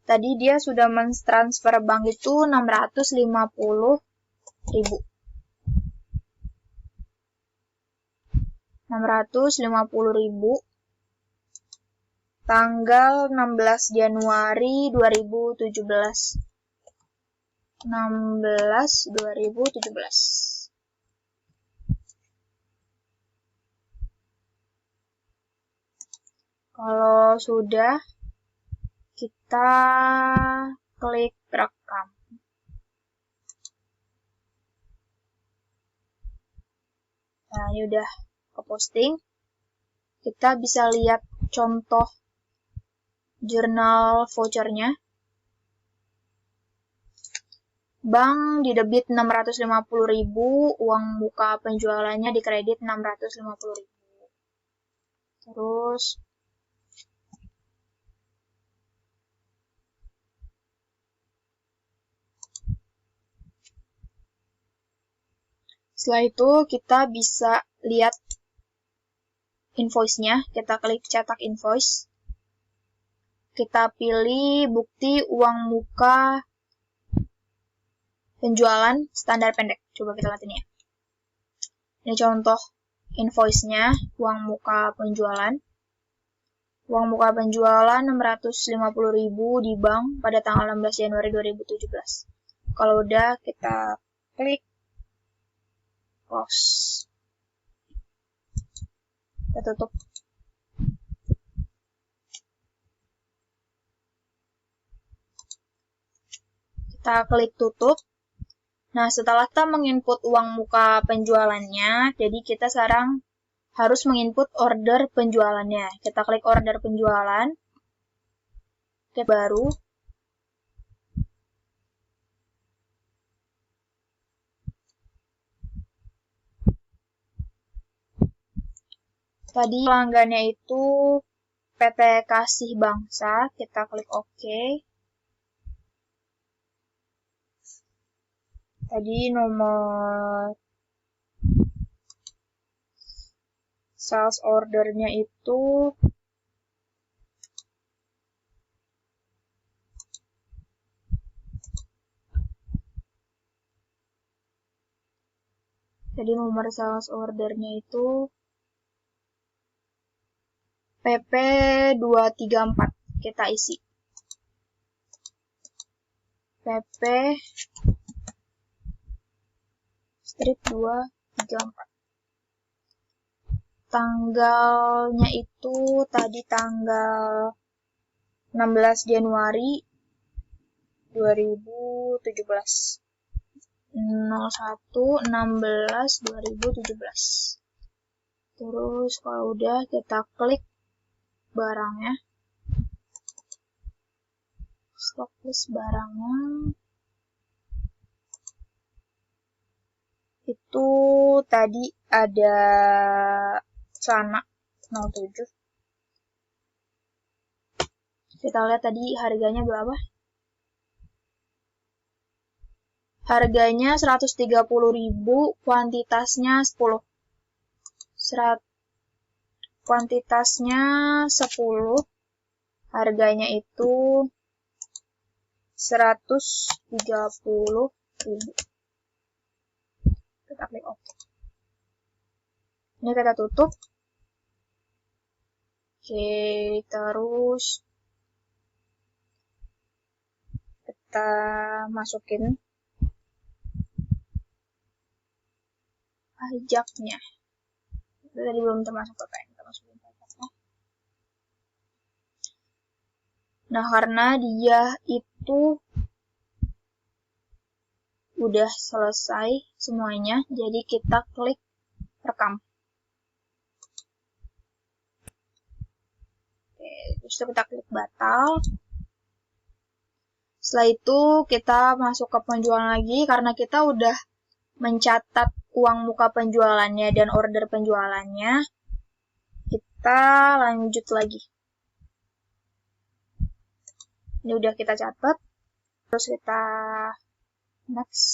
Tadi dia sudah mentransfer bank itu 650.000. 650.000 tanggal 16 Januari 2017. 16/2017. Kalau sudah, kita klik rekam. Nah, ini udah ke posting. Kita bisa lihat contoh jurnal vouchernya. Bank didebit 650.000, uang muka penjualannya dikredit 650.000. Terus setelah itu kita bisa lihat invoice-nya. Kita klik cetak invoice. Kita pilih bukti uang muka penjualan standar pendek. Coba kita lihat ini ya. Ini contoh invoice-nya, uang muka penjualan. Uang muka penjualan 650.000 di bank pada tanggal 16 Januari 2017. Kalau udah, kita klik close. Kita tutup. Kita klik tutup. Nah, setelah kita menginput uang muka penjualannya, jadi kita sekarang harus menginput order penjualannya. Kita klik order penjualan. Tab baru. Tadi pelanggannya itu PT Kasih Bangsa, kita klik OK. Tadi nomor sales ordernya itu PP 234, kita isi. PP strip 234. Tanggalnya itu tadi tanggal 16 Januari 2017. 01/16/2017. Terus kalau udah kita klik barangnya, stock list barangnya itu tadi ada celana 07. Kita lihat tadi harganya berapa. Harganya 130.000, kuantitasnya 10. Kuantitasnya 10, harganya itu 130.000. Kita klik OK. Ini kita tutup. Oke, terus kita masukin pajaknya. Itu tadi belum termasuk PPN, kita masukin pajaknya. Nah, karena dia itu udah selesai semuanya, jadi kita klik rekam. Oke, terus kita klik batal. Setelah itu kita masuk ke penjualan lagi, karena kita udah mencatat uang muka penjualannya dan order penjualannya. Kita lanjut lagi. Ini udah kita catat. Terus kita next.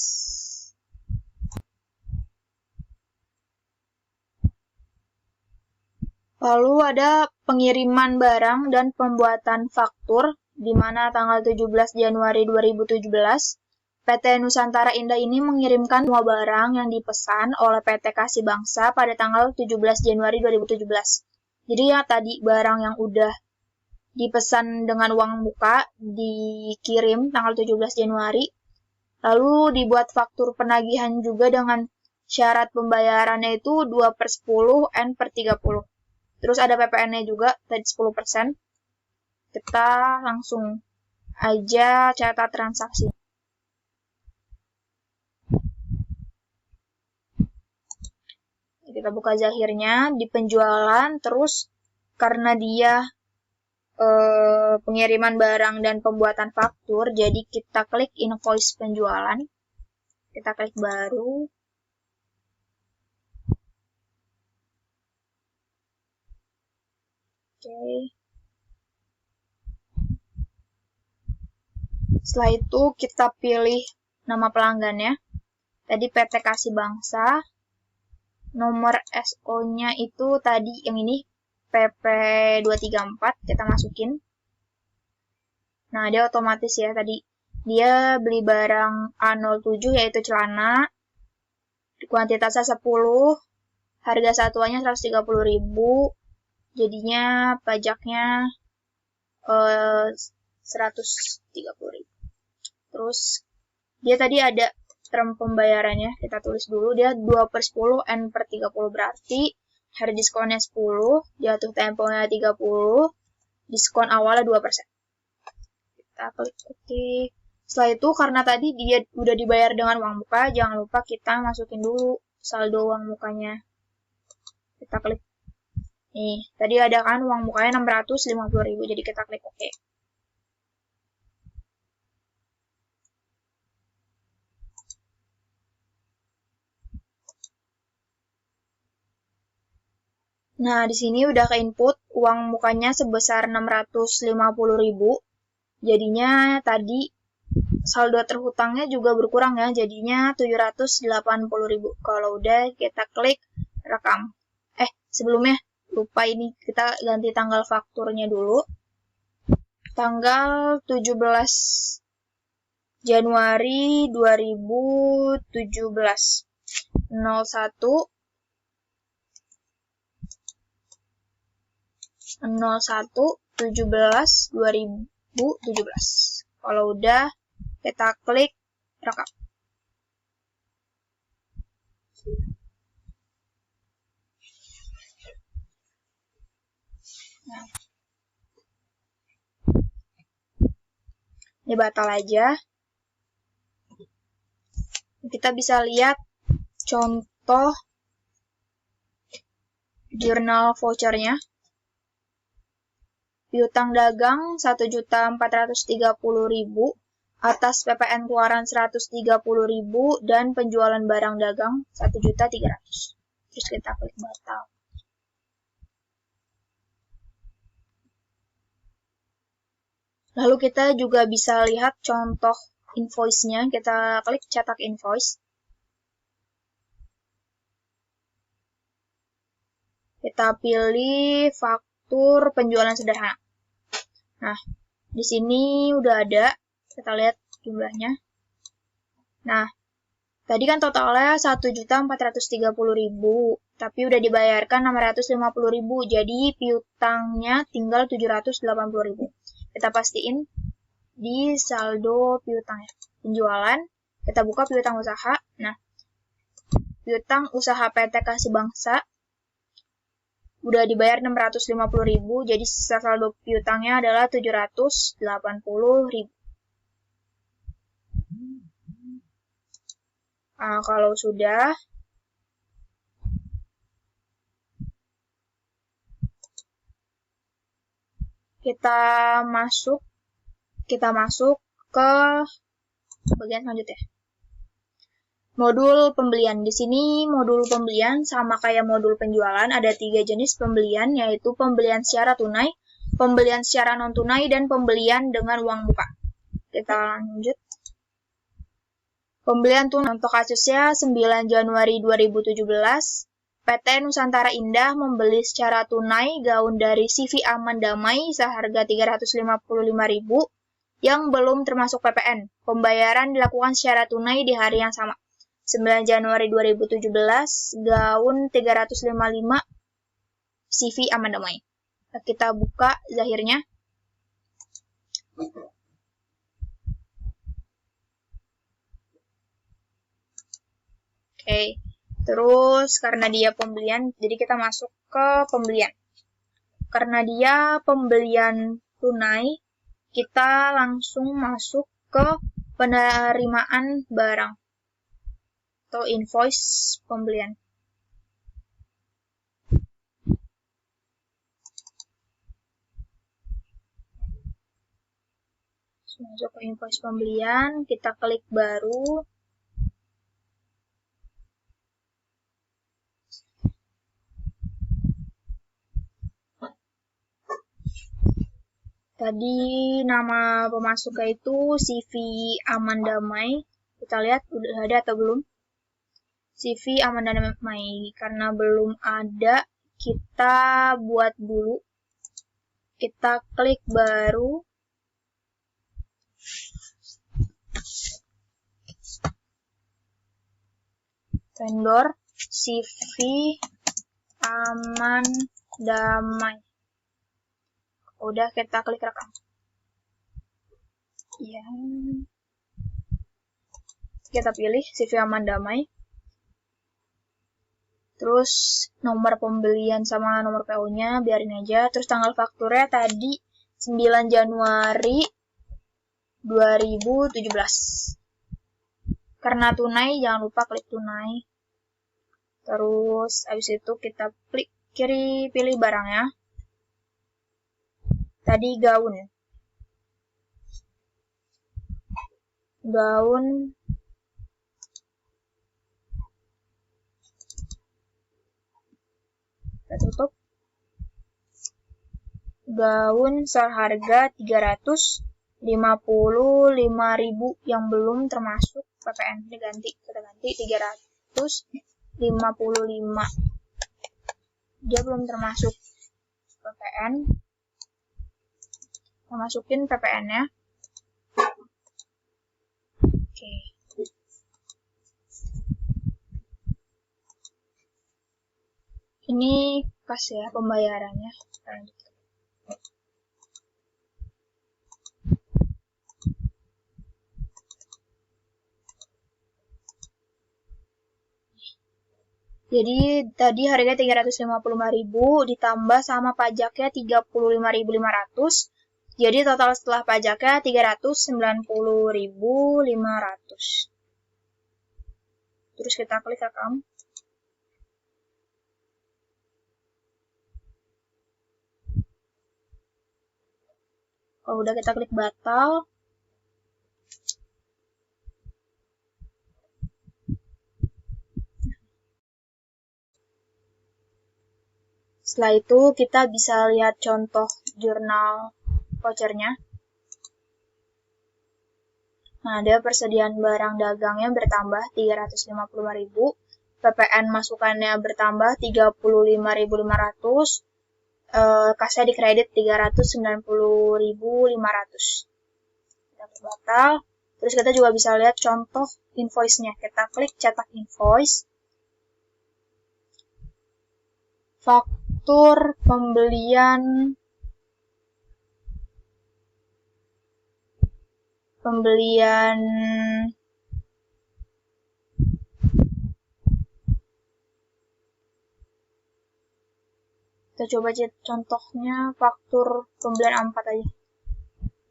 Lalu ada pengiriman barang dan pembuatan faktur, di mana tanggal 17 Januari 2017, PT Nusantara Indah ini mengirimkan semua barang yang dipesan oleh PT Kasih Bangsa pada tanggal 17 Januari 2017. Jadi ya tadi barang yang udah dipesan dengan uang muka dikirim tanggal 17 Januari. Lalu dibuat faktur penagihan juga dengan syarat pembayarannya itu 2/10 N/30. Terus ada PPN-nya juga, tadi 10%. Kita langsung aja catat transaksi. Kita buka zahirnya di penjualan, terus karena dia pengiriman barang dan pembuatan faktur, jadi kita klik invoice penjualan. Kita klik baru. Oke. Setelah itu kita pilih nama pelanggannya. Tadi PT Kasih Bangsa. Nomor SO-nya itu tadi yang ini PP 234, kita masukin. Nah, dia otomatis ya tadi. Dia beli barang A07 yaitu celana. Kuantitasnya 10, harga satuannya 130.000. Jadinya pajaknya 130.000. Terus dia tadi ada term pembayarannya, kita tulis dulu, dia 2/10 N/30, berarti hari diskonnya 10, jatuh temponya 30, diskon awalnya 2%. Kita klik OK. Setelah itu karena tadi dia udah dibayar dengan uang muka, jangan lupa kita masukin dulu saldo uang mukanya. Kita klik. Nih, tadi ada kan uang mukanya 650.000, jadi kita klik OK. Nah, di sini udah ke input uang mukanya sebesar 650.000. Jadinya tadi saldo terhutangnya juga berkurang ya, jadinya 780.000. Kalau udah kita klik rekam. Sebelumnya lupa ini kita ganti tanggal fakturnya dulu. Tanggal 17 Januari 2017. 01 01/17/2017. Kalau udah kita klik rekam. Nah, ini batal aja. Kita bisa lihat contoh jurnal vouchernya. Piutang dagang 1.430.000 atas PPN keluaran 130.000 dan penjualan barang dagang 1.300.000. Terus kita klik batal. Lalu kita juga bisa lihat contoh invoice-nya. Kita klik cetak invoice. Kita pilih faktur penjualan sederhana. Nah, di sini udah ada. Kita lihat jumlahnya. Nah, tadi kan totalnya 1.430.000, tapi udah dibayarkan 650.000, jadi piutangnya tinggal 780.000. Kita pastiin di saldo piutangnya. Penjualan, kita buka piutang usaha. Nah, piutang usaha PT Kasih Bangsa udah dibayar 650.000, jadi sisa saldo piutangnya adalah 780.000. Nah, kalau sudah, kita masuk ke bagian selanjutnya. Modul pembelian. Di sini modul pembelian sama kayak modul penjualan, ada 3 jenis pembelian, yaitu pembelian secara tunai, pembelian secara non-tunai, dan pembelian dengan uang muka. Kita lanjut. Pembelian tunai, contoh kasusnya 9 Januari 2017, PT Nusantara Indah membeli secara tunai gaun dari CV Aman Damai seharga 355.000 yang belum termasuk PPN. Pembayaran dilakukan secara tunai di hari yang sama. 9 Januari 2017, gaun 355 CV Aman Damai. Kita buka zahirnya. Oke, terus karena dia pembelian, jadi kita masuk ke pembelian. Karena dia pembelian tunai, kita langsung masuk ke penerimaan barang atau invoice pembelian. Masuk ke invoice pembelian, kita klik baru. Tadi nama pemasuknya itu CV Aman Damai. Kita lihat udah ada atau belum. CV Aman Damai. Karena belum ada, kita buat dulu. Kita klik baru. Vendor CV Aman Damai. Udah, kita klik rekam. Ya. Kita pilih CV Aman Damai. Terus nomor pembelian sama nomor PO-nya biarin aja. Terus tanggal fakturnya tadi 9 Januari 2017. Karena tunai, jangan lupa klik tunai. Terus habis itu kita klik kiri, pilih barangnya. Tadi gaun. Kita tutup. Gaun seharga 355.000 yang belum termasuk PPN. Kita ganti 355. Dia belum termasuk PPN. Kita masukin PPN-nya. Oke. Ini pas ya pembayarannya. Jadi tadi harga 355.000 ditambah sama pajaknya 35.500. Jadi total setelah pajaknya 390.500. Terus kita klik rekam. Kalau udah kita klik batal. Setelah itu kita bisa lihat contoh jurnal vouchernya. Nah, ada persediaan barang dagangnya bertambah 355.000, PPN masukannya bertambah 35.500, kasnya dikredit 390.500. Kita klik batal. Terus kita juga bisa lihat contoh invoice-nya. Kita klik cetak invoice. Faktur pembelian kita coba contohnya faktur pembelian A4 aja.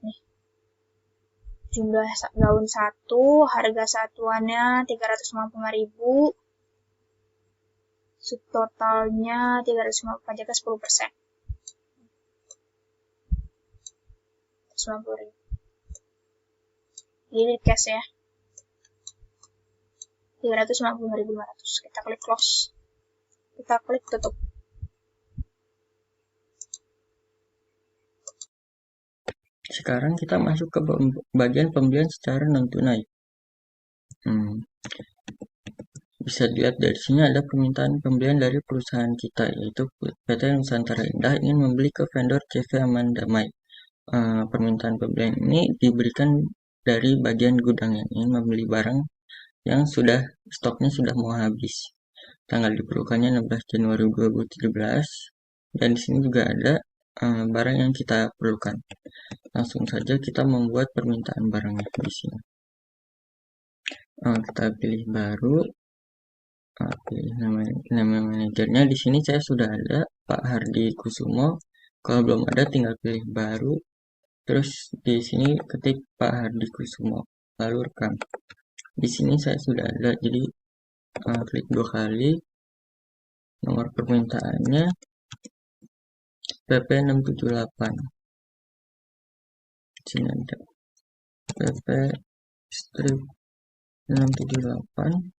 Nih. Jumlah gaun 1, harga satuannya 355.000. Subtotalnya 350, pajaknya 10%. 90.000. Ini cash ya. 355.500. Kita klik close. Kita klik tutup. Sekarang kita masuk ke bagian pembelian secara non-tunai. Bisa dilihat dari sini ada permintaan pembelian dari perusahaan kita, yaitu PT Nusantara Indah ingin membeli ke vendor CV Aman Damai. Permintaan pembelian ini diberikan dari bagian gudang yang ingin membeli barang yang stoknya sudah mau habis. Tanggal diperlukannya 16 Januari 2017, dan di sini juga ada barang yang kita perlukan. Langsung saja kita membuat permintaan barangnya di sini. Kita pilih baru. Pilih nama manajernya. Di sini saya sudah ada Pak Hardi Kusumo. Kalau belum ada tinggal pilih baru. Terus di sini ketik Pak Hardi Kusumo, lalu rekam. Di sini saya sudah ada, jadi klik 2 kali. Nomor permintaannya PP 678. Di sini ada PP strip 678.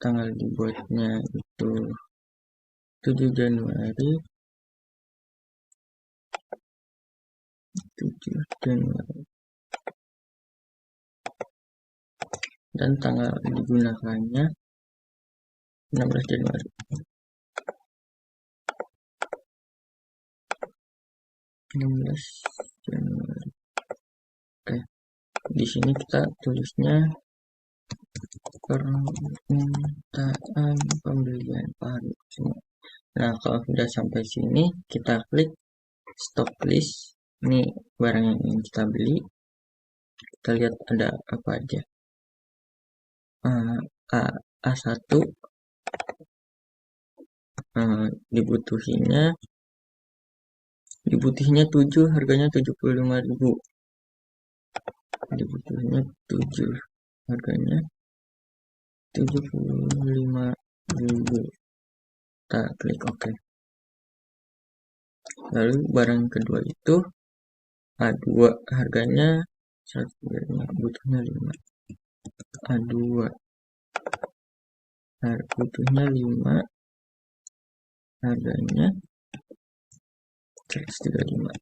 Tanggal dibuatnya itu 7 Januari. Dan tanggal digunakannya 16 Januari. Oke. Di sini kita tulisnya permintaan pembelian baru. Nah, kalau sudah sampai sini, kita klik stock list. Ini barang yang ingin kita beli. Kita lihat ada apa aja. A1 dibutuhnya 7, harganya 75.000. dibutuhnya 7, harganya 75.000. Kita klik OK. Lalu barang kedua itu A2, harganya 135, butuhnya 5. A2 butuhnya 5, harganya 135,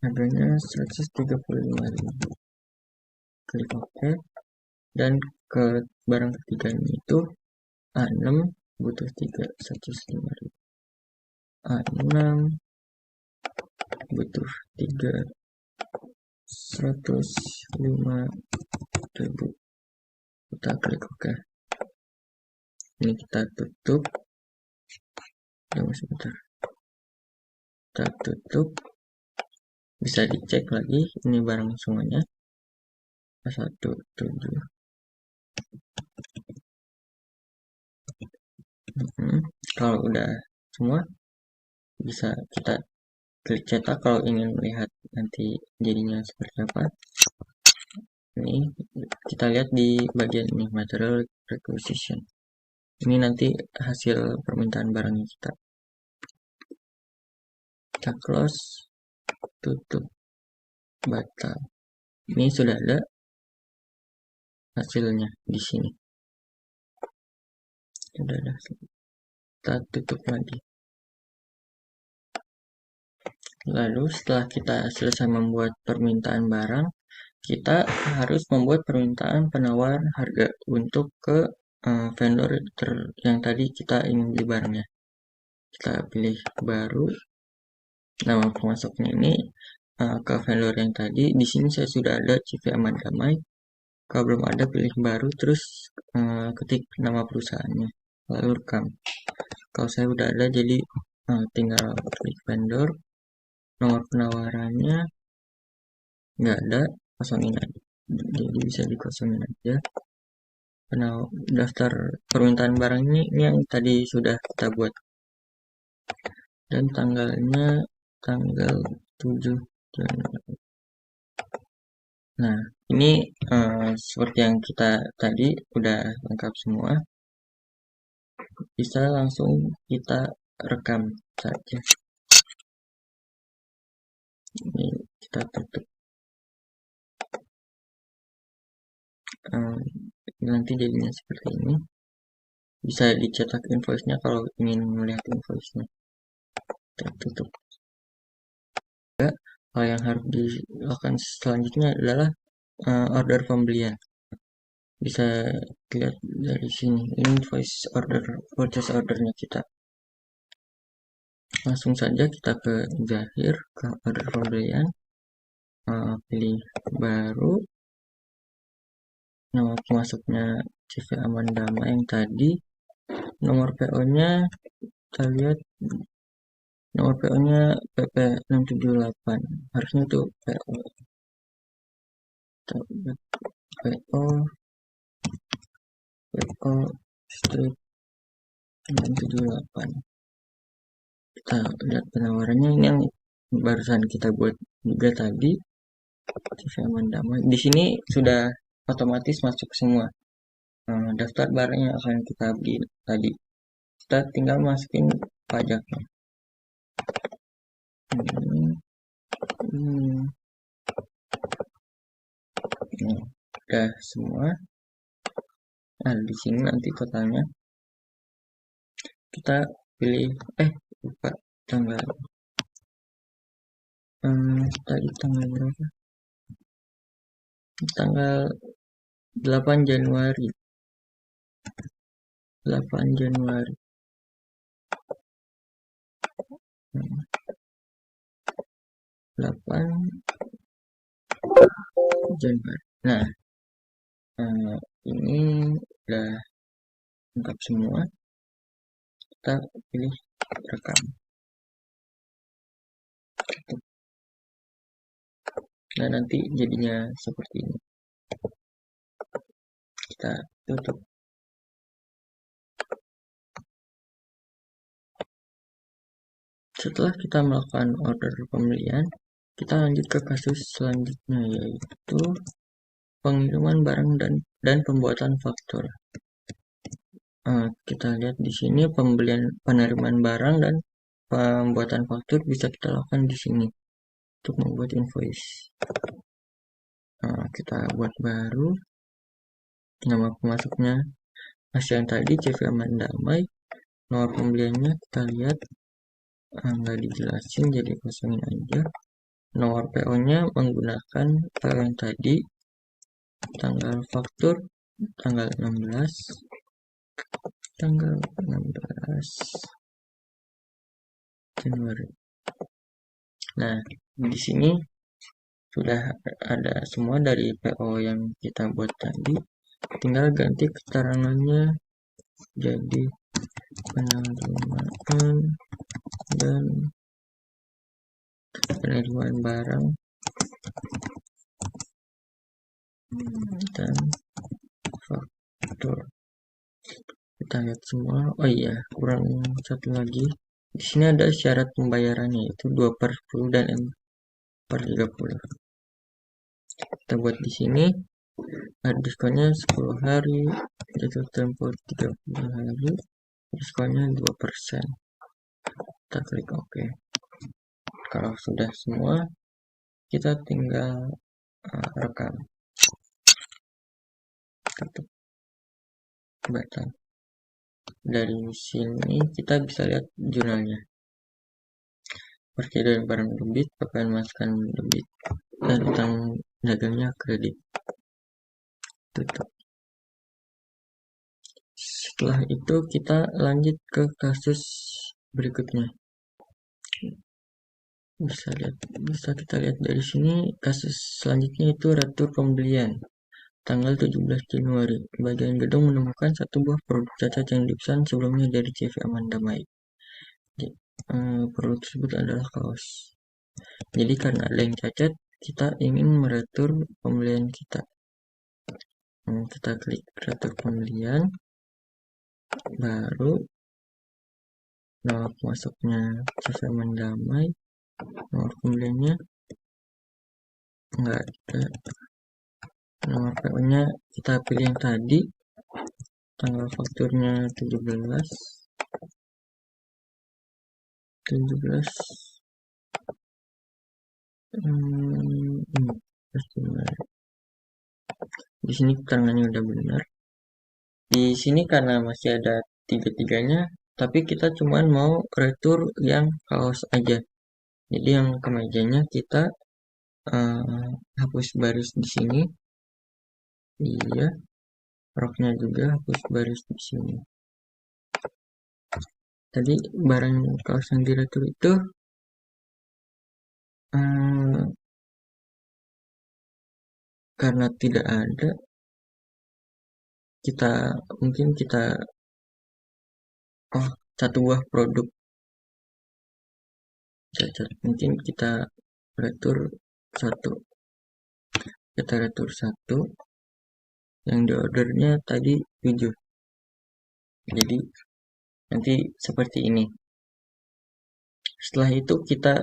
harganya 135.000. Klik OK. Dan ke barang ketiganya itu A6 butuh 3, 105.000. A6 butuh 3, 105.000. Kita klik OK. Ini kita tutup. Tunggu sebentar. Kita tutup. Bisa dicek lagi ini barang semuanya. A17. Kalau udah semua, bisa kita klik cetak kalau ingin melihat nanti jadinya seperti apa. Ini kita lihat di bagian ini, material requisition. Ini nanti hasil permintaan barangnya kita. Kita close, tutup, batal. Ini sudah ada hasilnya di sini. Sudah ada. Kita tutup lagi. Lalu setelah kita selesai membuat permintaan barang, kita harus membuat permintaan penawar harga untuk ke vendor yang tadi kita ingin beli barangnya. Kita pilih baru. Nama pemasoknya ini ke vendor yang tadi. Di sini saya sudah ada CV Aman Damai. Kalau belum ada, pilih baru, terus ketik nama perusahaannya, lalu rekam. Kalau saya udah ada, jadi tinggal klik vendor. Nomor penawarannya nggak ada, kosongin aja. Jadi bisa dikosongin aja. Daftar permintaan barang ini yang tadi sudah kita buat. Dan tanggalnya tanggal 7 Januari. Nah, ini seperti yang kita tadi udah lengkap semua. Bisa langsung kita rekam saja. Ini kita tutup. Nanti jadinya seperti ini. Bisa dicetak invoice-nya kalau ingin melihat invoice-nya. Kita tutup. Hal yang harus dilakukan selanjutnya adalah order pembelian. Bisa dilihat dari sini. Ini invoice order, purchase ordernya kita. Langsung saja kita ke Zahir, ke order pembelian. Pilih baru. Nama pemasoknya CV Aman Damai yang tadi. Nomor PO-nya kita lihat, nomor PO-nya PP678. Harusnya itu PO. PO strip 678. Kita lihat penawarannya, ini yang barusan kita buat juga tadi. CV Aman Damai. Di sini sudah otomatis masuk semua daftar barang yang akan kita beli tadi. Kita tinggal masukin pajaknya. Udah semua. Nah, di sini nanti totalnya kita pilih lupa tanggal. Tadi tanggal berapa? Tanggal 8 Januari. 8 Januari. 8 Januari. Nah, ini udah lengkap semua. Kita pilih rekam. Nah, nanti jadinya seperti ini. Kita tutup. Setelah kita melakukan order pembelian, Kita lanjut ke kasus selanjutnya, yaitu pengiriman barang dan pembuatan faktur. Kita lihat di sini penerimaan barang dan pembuatan faktur bisa kita lakukan di sini untuk membuat invoice. Kita buat baru, nama pemasoknya masih yang tadi CV Aman Damai. Nomor pembeliannya kita lihat nggak dijelasin, jadi kosongin aja. Nomor PO-nya menggunakan PO yang tadi. Tanggal faktur tanggal 16 Januari. Nah, di sini sudah ada semua dari PO yang kita buat tadi. Tinggal ganti keterangannya jadi penerimaan dan penerimaan barang dan faktur. Kita lihat semua. Oh iya, kurang satu lagi. Di sini ada syarat pembayarannya, yaitu 2/10 dan 4/30. Kita buat di sini. Diskonnya 10 hari, jatuh tempo 30 hari, diskonnya 2%. Kita klik OK. Kalau sudah semua, kita tinggal rekam. Tutup. Batal. Dari sini kita bisa lihat jurnalnya. Seperti dari barang debit, pakaian masukkan debit, dan utang dagangnya kredit. Tutup. Setelah itu kita lanjut ke kasus berikutnya. Bisa kita lihat dari sini, kasus selanjutnya itu retur pembelian. Tanggal 17 Januari, bagian gedung menemukan satu buah produk cacat yang dipesan sebelumnya dari CV Aman Damai. Produk tersebut adalah kaos. Jadi karena ada yang cacat, kita ingin meretur pembelian kita. Kita klik retur pembelian, baru nomor masuknya CV Aman Damai, nomor pembeliannya nggak ada. Nomor PO-nya kita pilih yang tadi, tanggal fakturnya 17 di sini keterangannya udah benar. Di sini karena masih ada tiga-tiganya, tapi kita cuman mau retur yang kaos aja. Jadi yang kemejanya kita hapus baris di sini. Iya, roknya juga hapus baris di sini. Tadi barang kaos yang diretur itu karena tidak ada, kita satu buah produk cacat, mungkin kita retur satu. Kita retur satu, yang di ordernya tadi 7. Jadi nanti seperti ini. Setelah itu kita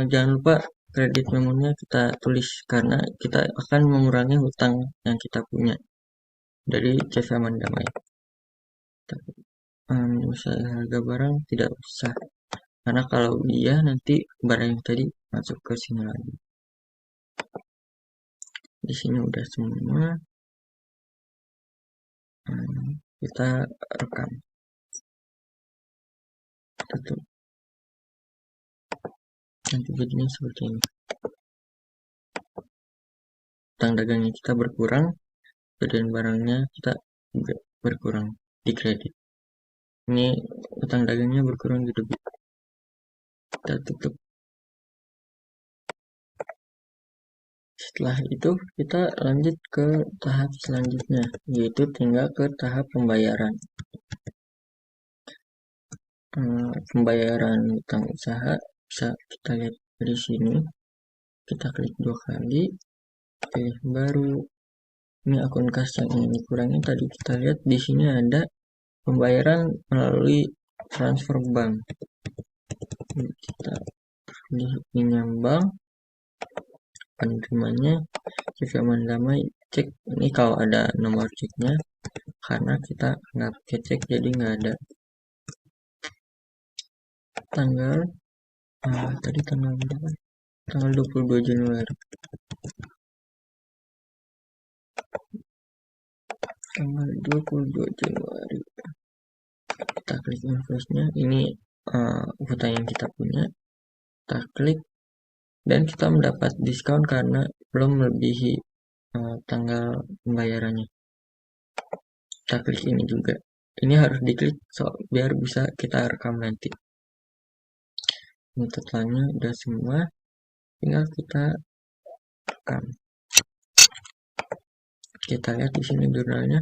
jangan lupa kredit memonya kita tulis, karena kita akan mengurangi hutang yang kita punya dari CV Aman Damai. Misalnya harga barang tidak usah, karena kalau dia nanti barang yang tadi masuk ke sini lagi. Di sini udah semua. Kita rekam. Tutup. Nanti jadinya seperti ini. Utang dagangnya kita berkurang, dan barangnya kita juga berkurang di kredit. Ini utang dagangnya berkurang di debit. Kita tutup. Setelah itu kita lanjut ke tahap selanjutnya, yaitu tinggal ke tahap pembayaran. Pembayaran utang usaha bisa kita lihat dari sini. Kita klik 2 kali, pilih baru. Ini akun kas yang ingin dikurangi. Tadi kita lihat di sini ada pembayaran melalui transfer bank. Kita pinjam bank, penerimanya CV aman damai, cek ini kalau ada nomor ceknya, karena kita nggak pakai cek jadi nggak ada. Tanggal tadi tanggal berapa? Tanggal 22 Januari. Tanggal 22 Januari. Kita klik invoice-nya. Ini utang yang kita punya. Kita klik dan kita mendapat diskon karena belum melebihi tanggal pembayarannya. Kita klik ini juga. Ini harus diklik biar bisa kita rekam nanti. Ini totalnya udah semua, tinggal kita rekam. Kita lihat di sini jurnalnya.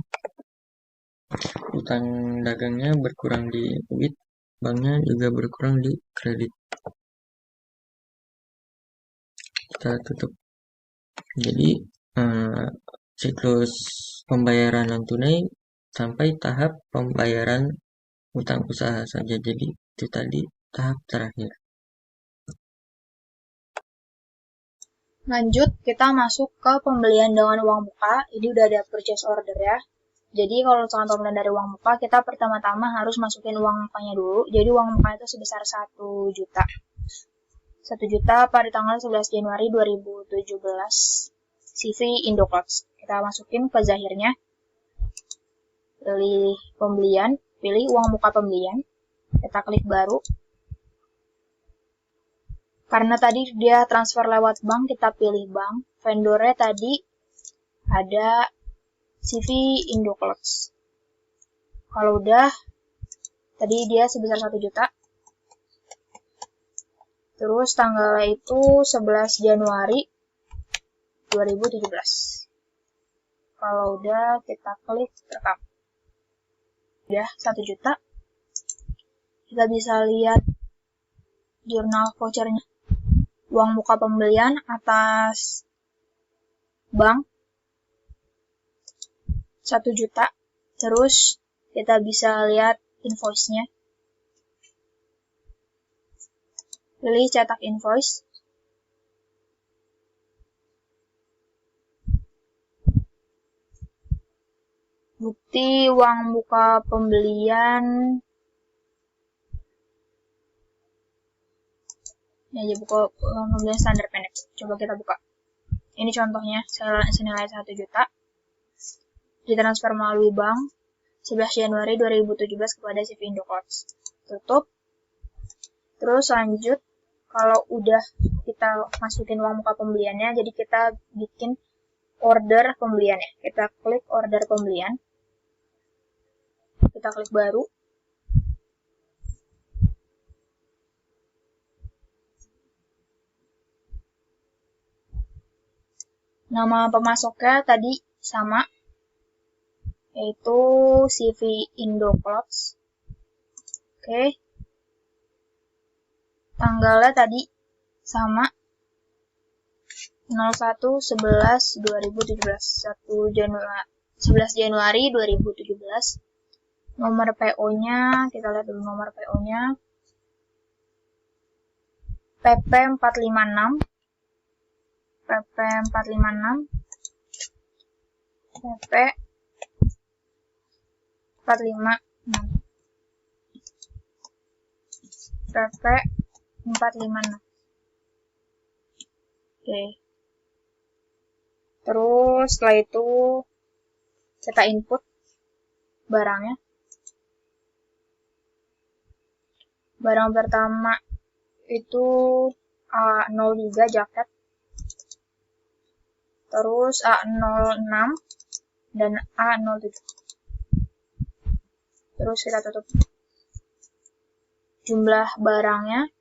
Utang dagangnya berkurang di debit, banknya juga berkurang di kredit. Kita tutup. Jadi siklus pembayaran non tunai sampai tahap pembayaran utang usaha saja. Jadi itu tadi tahap terakhir. Lanjut, kita masuk ke pembelian dengan uang muka. Ini udah ada purchase order ya. Jadi kalau misalkan pembelian dari uang muka, kita pertama-tama harus masukin uang mukanya dulu. Jadi uang muka itu sebesar 1 juta. 1 juta pada tanggal 11 Januari 2017. CV Indocloths. Kita masukin ke zahirnya. Pilih pembelian, pilih uang muka pembelian. Kita klik baru. Karena tadi dia transfer lewat bank, kita pilih bank. Vendornya tadi ada CV Indocloths. Kalau udah, tadi dia sebesar 1 juta. Terus tanggalnya itu 11 Januari 2017. Kalau udah, kita klik rekam. Udah 1 juta. Kita bisa lihat jurnal vouchernya. Uang muka pembelian atas bank 1 juta. Terus kita bisa lihat invoice-nya. Pilih cetak invoice. Bukti uang muka pembelian. Ini aja buka uang pembelian standar pendek. Coba kita buka. Ini contohnya senilai 1 juta. Ditransfer melalui bank 11 Januari 2017 kepada CV Indocloths. Tutup. Terus lanjut, kalau udah kita masukin uang muka pembeliannya, jadi kita bikin order pembeliannya. Kita klik order pembelian. Kita klik baru. Nama pemasoknya tadi sama, yaitu CV Indocloths. Oke. Tanggalnya tadi sama, 01/11/2017, 11 Januari 2017. Nomor PO-nya, kita lihat dulu nomor PO-nya. PP 456. PP 456. PP 456. PP 456. Oke. Terus setelah itu kita input barangnya. Barang pertama itu A03 jaket. Terus A06 dan A07. Terus kita tutup. Jumlah barangnya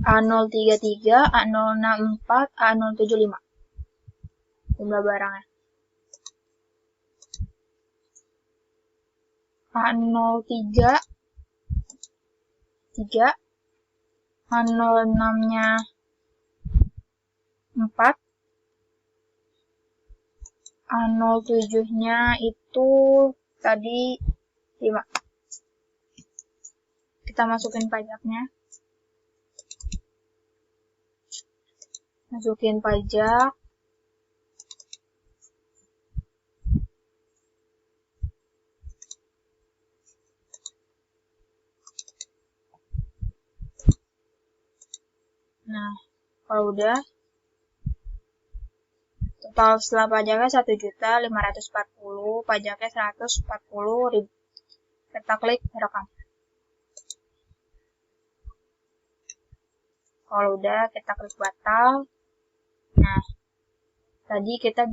A033, A064, A075. Jumlah barangnya. A03 3, A06-nya 4, A07-nya itu tadi 5. kita masukin pajaknya. Masukin pajak. Nah, kalau udah, total setelah pajaknya 1.540.000, pajaknya 140.000. Kita klik rekam. Kalau udah, kita klik batal. Nah, tadi kita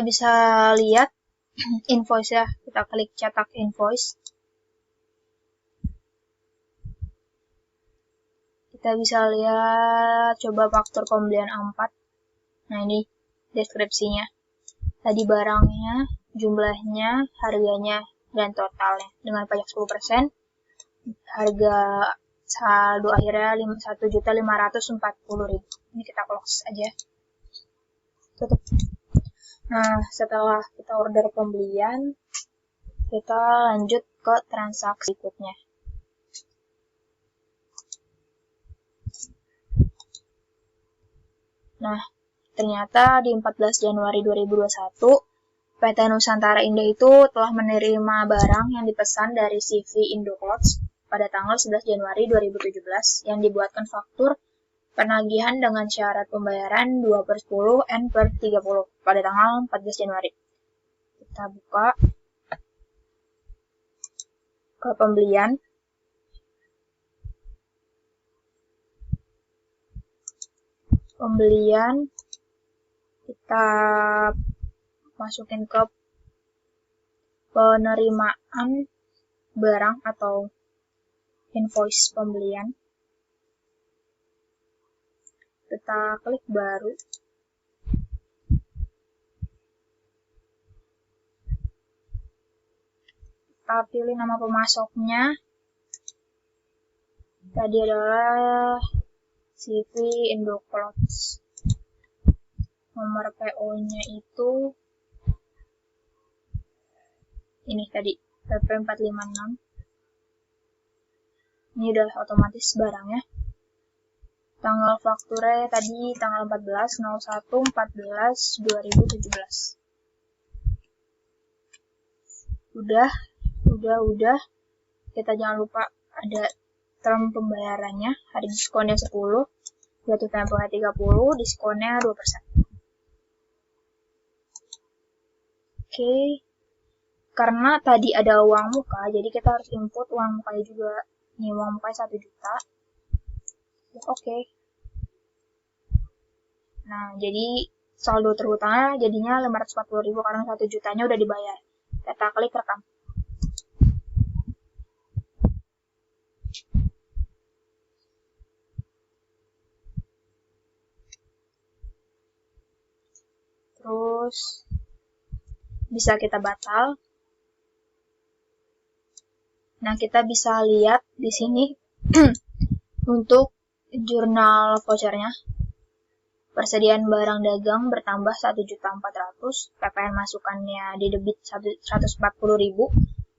bisa lihat invoice ya. Kita klik cetak invoice. Kita bisa lihat coba faktur pembelian A4. Nah, ini deskripsinya. Tadi barangnya, jumlahnya, harganya, dan totalnya. Dengan pajak 10%, harga saldo akhirnya 1.540.000. Ini kita close aja. Tutup. Nah, setelah kita order pembelian, kita lanjut ke transaksi berikutnya. Nah, ternyata di 14 Januari 2021, PT Nusantara Indah itu telah menerima barang yang dipesan dari CV Indocloths pada tanggal 11 Januari 2017 yang dibuatkan faktur penagihan dengan syarat pembayaran 2/10 N/30 pada tanggal 14 Januari. Kita buka ke pembelian. Pembelian kita masukin ke penerimaan barang atau invoice pembelian. Kita klik baru. Kita pilih nama pemasoknya. Tadi adalah CV Indocloths. Nomor PO-nya itu ini tadi, PP456. Ini udah otomatis barangnya. Tanggal fakturnya tadi tanggal 14/01/14/2017. Udah. Kita jangan lupa ada term pembayarannya, hari diskonnya 10, jatuh tempohnya 30, diskonnya 2%. Oke. Karena tadi ada uang muka, jadi kita harus input uang mukanya juga. Ini uang mukanya 1 juta. Oke. Nah, jadi saldo terhutangnya jadinya 540.000 karena 1 jutanya udah dibayar. Kita klik rekam. Terus bisa kita batal. Nah, kita bisa lihat di sini untuk jurnal vouchernya. Persediaan barang dagang bertambah 1.400.000, PPN masukannya di debit 140.000,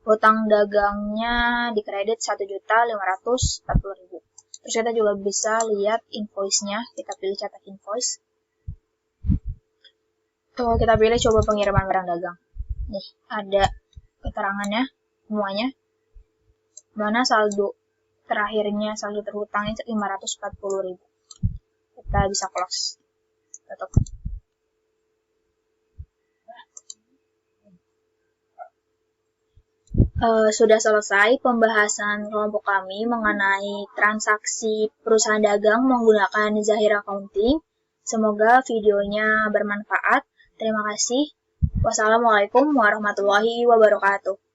hutang dagangnya di kredit 1.540.000. Terus kita juga bisa lihat invoice-nya, kita pilih cetak invoice. Kita pilih coba pengiriman barang dagang. Nih, ada keterangannya semuanya. Mana saldo terakhirnya, saldo terhutangnya 540.000. Kita bisa close. Tutup. Sudah selesai pembahasan kelompok kami mengenai transaksi perusahaan dagang menggunakan Zahir Accounting. Semoga videonya bermanfaat. Terima kasih. Wassalamualaikum warahmatullahi wabarakatuh.